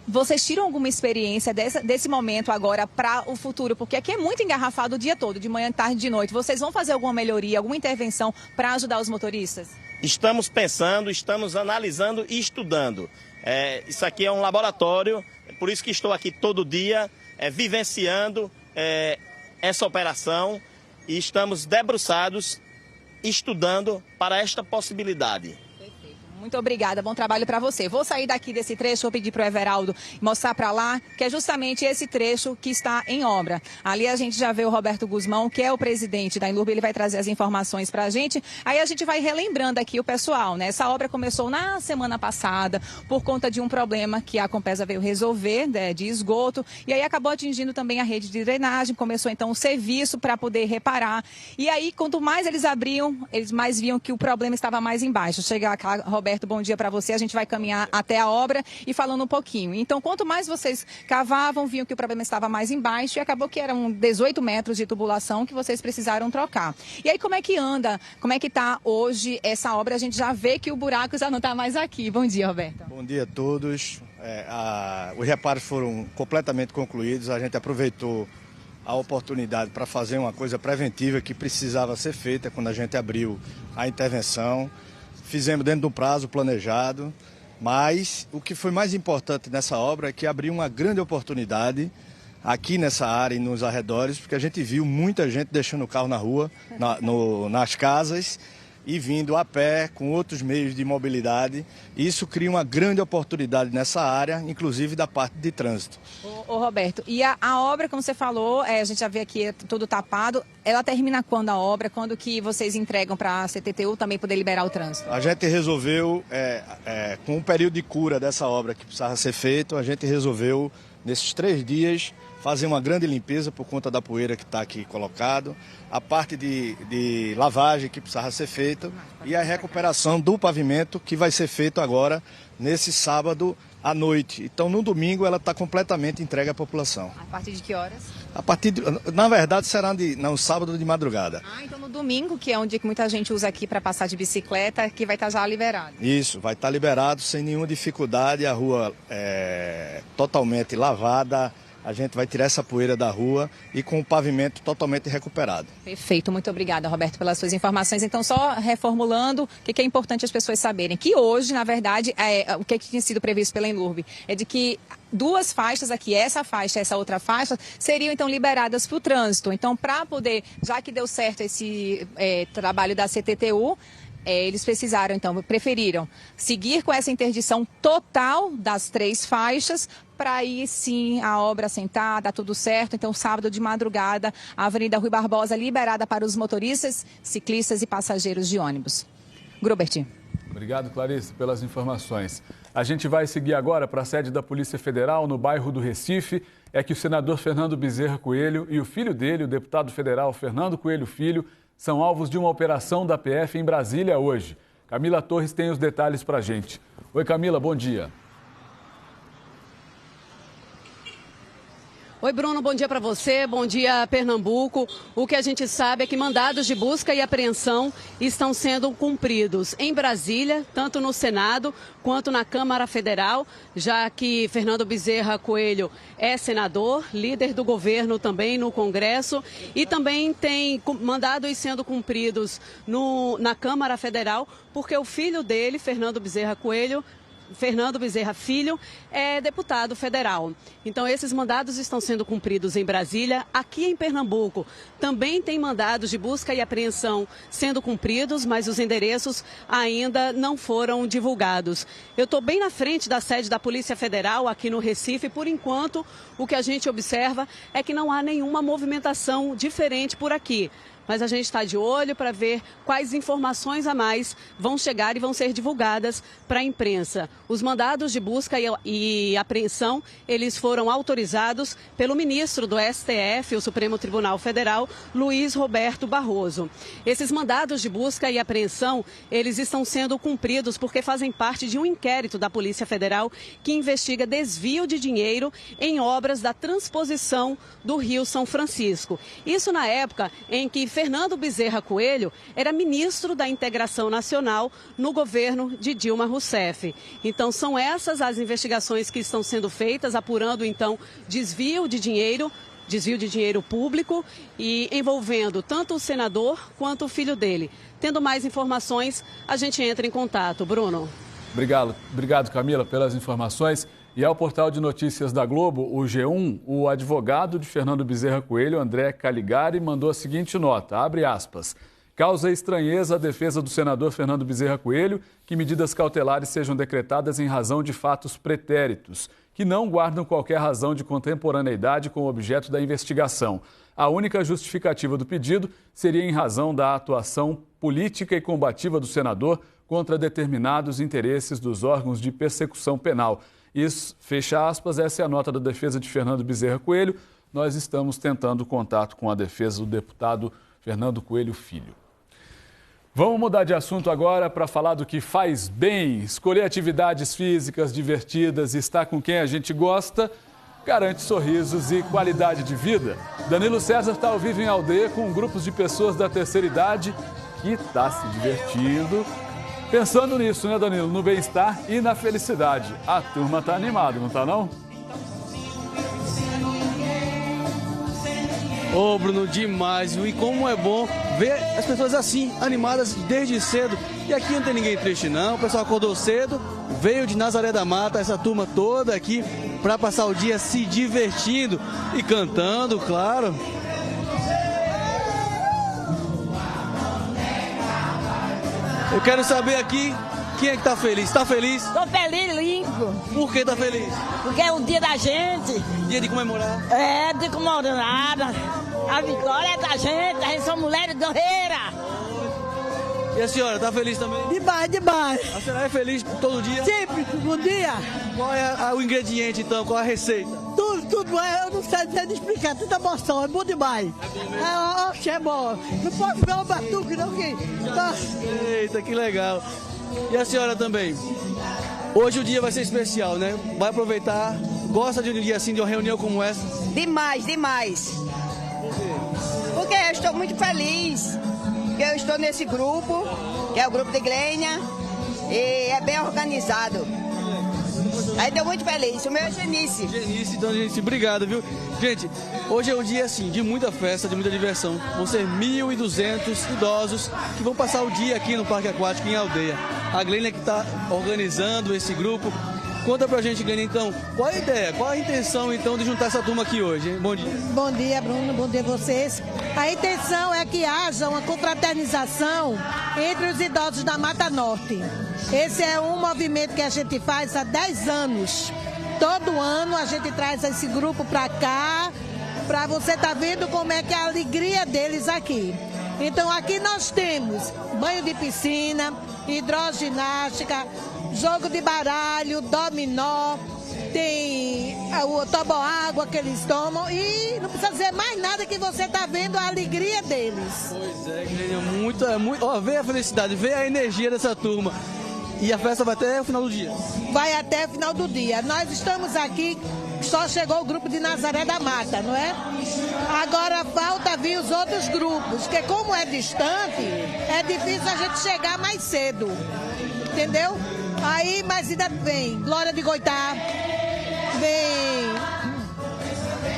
Speaker 9: Vocês tiram alguma experiência desse momento agora para o futuro? Porque aqui é muito engarrafado o dia todo, de manhã, tarde, de noite. Vocês vão fazer alguma melhoria, alguma intervenção para ajudar os motoristas?
Speaker 23: Estamos pensando, estamos analisando e estudando. Isso aqui é um laboratório, por isso que estou aqui todo dia vivenciando essa operação e estamos debruçados estudando para esta possibilidade.
Speaker 9: Muito obrigada, bom trabalho para você. Vou sair daqui desse trecho, vou pedir para o Everaldo mostrar para lá, que é justamente esse trecho que está em obra. Ali a gente já vê o Roberto Guzmão, que é o presidente da Enlurb, ele vai trazer as informações para a gente. Aí a gente vai relembrando aqui o pessoal, né? Essa obra começou na semana passada por conta de um problema que a Compesa veio resolver, né, de esgoto, e aí acabou atingindo também a rede de drenagem, começou então o serviço para poder reparar. E aí, quanto mais eles abriam, eles mais viam que o problema estava mais embaixo. Chega cá, Roberto, bom dia para você. A gente vai caminhar até a obra e falando um pouquinho. Então, quanto mais vocês cavavam, viam que o problema estava mais embaixo e acabou que eram 18 metros de tubulação que vocês precisaram trocar. E aí, como é que anda? Como é que está hoje essa obra? A gente já vê que o buraco já não está mais aqui. Bom dia, Roberto.
Speaker 4: Bom dia a todos. Os reparos foram completamente concluídos. A gente aproveitou a oportunidade para fazer uma coisa preventiva que precisava ser feita quando a gente abriu a intervenção. Fizemos dentro do prazo planejado, mas o que foi mais importante nessa obra é que abriu uma grande oportunidade aqui nessa área e nos arredores, porque a gente viu muita gente deixando o carro na rua, nas casas e vindo a pé com outros meios de mobilidade. Isso cria uma grande oportunidade nessa área, inclusive da parte de trânsito.
Speaker 9: Ô Roberto, e a obra, como você falou, a gente já vê aqui tudo tapado, ela termina quando a obra? Quando que vocês entregam para a CTTU também poder liberar o trânsito?
Speaker 4: A gente resolveu, com o período de cura dessa obra que precisava ser feito, a gente resolveu, nesses 3 dias, fazer uma grande limpeza por conta da poeira que está aqui colocado, a parte de lavagem que precisava ser feita e a recuperação do pavimento que vai ser feito agora nesse sábado à noite. Então, no domingo, ela está completamente entregue à população.
Speaker 9: A partir de que horas?
Speaker 4: Na verdade, será no sábado de madrugada.
Speaker 9: Então no domingo, que é um dia que muita gente usa aqui para passar de bicicleta, que vai estar já liberado.
Speaker 4: Isso, vai estar liberado sem nenhuma dificuldade, a rua é totalmente lavada. A gente vai tirar essa poeira da rua e com o pavimento totalmente recuperado.
Speaker 9: Perfeito, muito obrigada, Roberto, pelas suas informações. Então, só reformulando, o que é importante as pessoas saberem, que hoje, na verdade, o que tinha sido previsto pela Enlurb é de que 2 faixas aqui, essa faixa e essa outra faixa, seriam então liberadas para o trânsito. Então, para poder, já que deu certo esse trabalho da CTTU, eles preferiram seguir com essa interdição total das 3 faixas, para aí sim a obra assentar, dar tudo certo. Então, sábado de madrugada, a Avenida Rui Barbosa liberada para os motoristas, ciclistas e passageiros de ônibus. Grubert.
Speaker 3: Obrigado, Clarice, pelas informações. A gente vai seguir agora para a sede da Polícia Federal, no bairro do Recife. É que o senador Fernando Bezerra Coelho e o filho dele, o deputado federal Fernando Coelho Filho, são alvos de uma operação da PF em Brasília hoje. Camila Torres tem os detalhes para a gente. Oi, Camila, bom dia.
Speaker 18: Oi, Bruno, bom dia para você, bom dia, Pernambuco. O que a gente sabe é que mandados de busca e apreensão estão sendo cumpridos em Brasília, tanto no Senado quanto na Câmara Federal, já que Fernando Bezerra Coelho é senador, líder do governo também no Congresso, e também tem mandados sendo cumpridos na Câmara Federal, porque o filho dele, Fernando Bezerra Filho, é deputado federal. Então, esses mandados estão sendo cumpridos em Brasília. Aqui em Pernambuco também tem mandados de busca e apreensão sendo cumpridos, mas os endereços ainda não foram divulgados. Eu estou bem na frente da sede da Polícia Federal, aqui no Recife. Por enquanto, o que a gente observa é que não há nenhuma movimentação diferente por aqui. mas a gente está de olho para ver quais informações a mais vão chegar e vão ser divulgadas para a imprensa. Os mandados de busca e apreensão, eles foram autorizados pelo ministro do STF, o Supremo Tribunal Federal, Luiz Roberto Barroso. Esses mandados de busca e apreensão, eles estão sendo cumpridos porque fazem parte de um inquérito da Polícia Federal que investiga desvio de dinheiro em obras da transposição do Rio São Francisco. Isso na época em que Fernando Bezerra Coelho era ministro da Integração Nacional no governo de Dilma Rousseff. Então são essas as investigações que estão sendo feitas, apurando então desvio de dinheiro público e envolvendo tanto o senador quanto o filho dele. Tendo mais informações, a gente entra em contato. Bruno.
Speaker 3: Obrigado, Camila, pelas informações. E ao portal de notícias da Globo, o G1, o advogado de Fernando Bezerra Coelho, André Caligari, mandou a seguinte nota, abre aspas, causa estranheza a defesa do senador Fernando Bezerra Coelho que medidas cautelares sejam decretadas em razão de fatos pretéritos, que não guardam qualquer razão de contemporaneidade com o objeto da investigação. A única justificativa do pedido seria em razão da atuação política e combativa do senador contra determinados interesses dos órgãos de persecução penal. Isso, fecha aspas, essa é a nota da defesa de Fernando Bezerra Coelho. Nós estamos tentando contato com a defesa do deputado Fernando Coelho Filho. Vamos mudar de assunto agora para falar do que faz bem. Escolher atividades físicas divertidas e estar com quem a gente gosta garante sorrisos e qualidade de vida. Danilo César está ao vivo em Aldeia com grupos de pessoas da terceira idade que está se divertindo. Pensando nisso, né, Danilo? No bem-estar e na felicidade. A turma está animada, não está não?
Speaker 5: Ô, Bruno, demais, viu? E como é bom ver as pessoas assim, animadas desde cedo. E aqui não tem ninguém triste, não. O pessoal acordou cedo, veio de Nazaré da Mata, essa turma toda aqui, para passar o dia se divertindo e cantando, claro. Eu quero saber aqui, quem é que tá feliz? Tá feliz?
Speaker 6: Tô feliz, lindo.
Speaker 5: Por que tá feliz?
Speaker 6: Porque é o dia da gente.
Speaker 5: Dia de comemorar?
Speaker 6: É, de comemorar. A vitória é da gente, a gente são mulheres guerreiras.
Speaker 5: E a senhora, tá feliz também?
Speaker 6: Demais, demais.
Speaker 5: A senhora é feliz todo dia?
Speaker 6: Sempre, todo dia.
Speaker 5: Qual é o ingrediente, então? Qual é a receita?
Speaker 6: Tudo, eu não sei dizer de explicar, tanta emoção, é bom demais. É bom. Não pode ficar um batuque, não, que...
Speaker 5: Eita, que legal. E a senhora também? Hoje o dia vai ser especial, né? Vai aproveitar, gosta de um dia assim, de uma reunião como essa?
Speaker 6: Demais, demais.
Speaker 5: Por quê?
Speaker 6: Porque eu estou muito feliz, que eu estou nesse grupo, que é o grupo de Glênia, e é bem organizado. Aí estou muito feliz, o meu é Genice.
Speaker 5: Genice, então, gente, obrigado, viu? Gente, hoje é um dia, assim, de muita festa, de muita diversão. Vão ser 1.200 idosos que vão passar o dia aqui no Parque Aquático, em Aldeia. A Glênia que está organizando esse grupo. Conta pra gente, Glênia, então, qual a ideia, qual a intenção, então, de juntar essa turma aqui hoje, hein? Bom dia.
Speaker 6: Bom dia, Bruno, bom dia a vocês. A intenção é que haja uma confraternização entre os idosos da Mata Norte. Esse é um movimento que a gente faz há 10 anos. Todo ano a gente traz esse grupo para cá, para você estar vendo como é que é a alegria deles aqui. Então aqui nós temos banho de piscina, hidroginástica, jogo de baralho, dominó, tem o toboágua que eles tomam e não precisa dizer mais nada que você está vendo a alegria deles.
Speaker 5: Pois é, muito, ó, vê a felicidade, vê a energia dessa turma. E a festa vai até o final do dia?
Speaker 6: Vai até o final do dia. Nós estamos aqui, só chegou o grupo de Nazaré da Mata, não é? Agora falta vir os outros grupos, porque como é distante, é difícil a gente chegar mais cedo, entendeu? Aí, mas ainda vem Glória de Goitá, vem...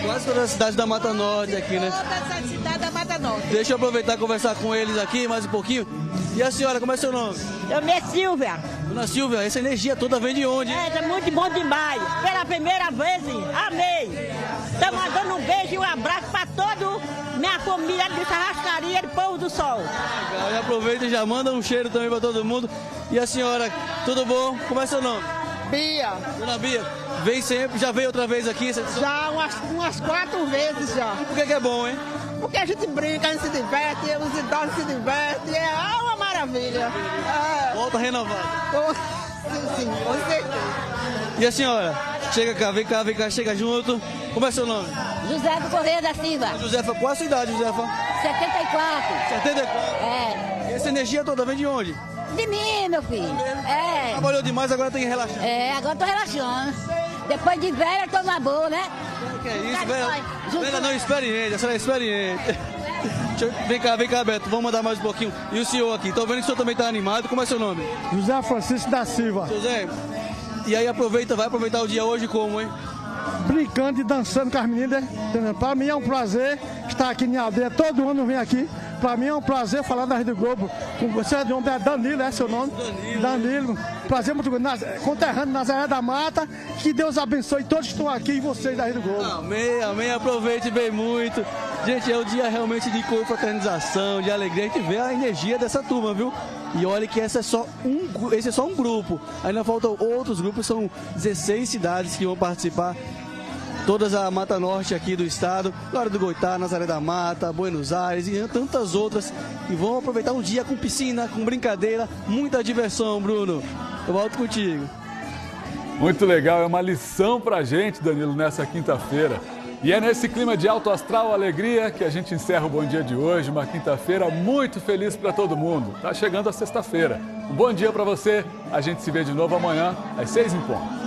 Speaker 5: Quase toda a cidade da Mata Norte aqui, né?
Speaker 6: Toda essa cidade da Mata Norte.
Speaker 5: Deixa eu aproveitar e conversar com eles aqui mais um pouquinho. E a senhora, como é seu nome?
Speaker 6: Eu me Silvia.
Speaker 5: Dona Silvia, essa energia toda vem de onde?
Speaker 6: É muito bom demais. Pela primeira vez, amei. Estou mandando um beijo e um abraço para toda minha família de Sarrascaria de Povo do Sol.
Speaker 5: Legal, e aproveita e já manda um cheiro também para todo mundo. E a senhora, tudo bom? Como é seu nome?
Speaker 6: Bia.
Speaker 5: Dona Bia, vem sempre, já veio outra vez aqui?
Speaker 6: Já, umas 4 vezes já.
Speaker 5: E por que é bom, hein?
Speaker 7: porque a gente brinca, a gente se diverte, os idosos se divertem, é uma maravilha.
Speaker 5: Volta renovada.
Speaker 7: Sim, com certeza.
Speaker 5: E a senhora? Chega cá, vem cá, chega junto. Como é seu nome?
Speaker 8: Josefa Correia da Silva.
Speaker 5: Josefa, qual a sua idade, Josefa?
Speaker 8: 74.
Speaker 5: 74?
Speaker 8: É.
Speaker 5: E essa energia toda vem de onde?
Speaker 8: De mim, meu filho. É.
Speaker 5: Trabalhou demais, agora tem que relaxar.
Speaker 8: É, agora tô relaxando. Depois de velha, tô na boa, né?
Speaker 5: Que é isso, velha não experiente, a senhora é experiente. Vem cá, Beto, vamos mandar mais um pouquinho. E o senhor aqui, tô vendo que o senhor também tá animado, como é seu nome?
Speaker 10: José Francisco da Silva.
Speaker 5: José, e aí vai aproveitar o dia hoje como, hein?
Speaker 10: Brincando e dançando com as meninas, entendeu? Para mim é um prazer estar aqui em aldeia, todo ano vem aqui. Para mim é um prazer falar da Rede Globo com você, é Danilo, é seu nome? Danilo. Prazer muito grande. Conterrâneo Nazaré da Mata, que Deus abençoe todos que estão aqui e vocês da Rede Globo.
Speaker 5: Amém, aproveite bem muito. Gente, é um dia realmente de confraternização, de alegria, a gente vê a energia dessa turma, viu? E olha que esse é só um grupo, ainda faltam outros grupos, são 16 cidades que vão participar. Todas a Mata Norte aqui do estado, Glória do Goitá, Nazaré da Mata, Buenos Aires e tantas outras que vão aproveitar um dia com piscina, com brincadeira, muita diversão, Bruno. Eu volto contigo.
Speaker 3: Muito legal, é uma lição pra gente, Danilo, nessa quinta-feira. E é nesse clima de alto astral, alegria, que a gente encerra o Bom Dia de hoje, uma quinta-feira muito feliz para todo mundo. Tá chegando a sexta-feira. Um bom dia para você, a gente se vê de novo amanhã, às 6 em ponto.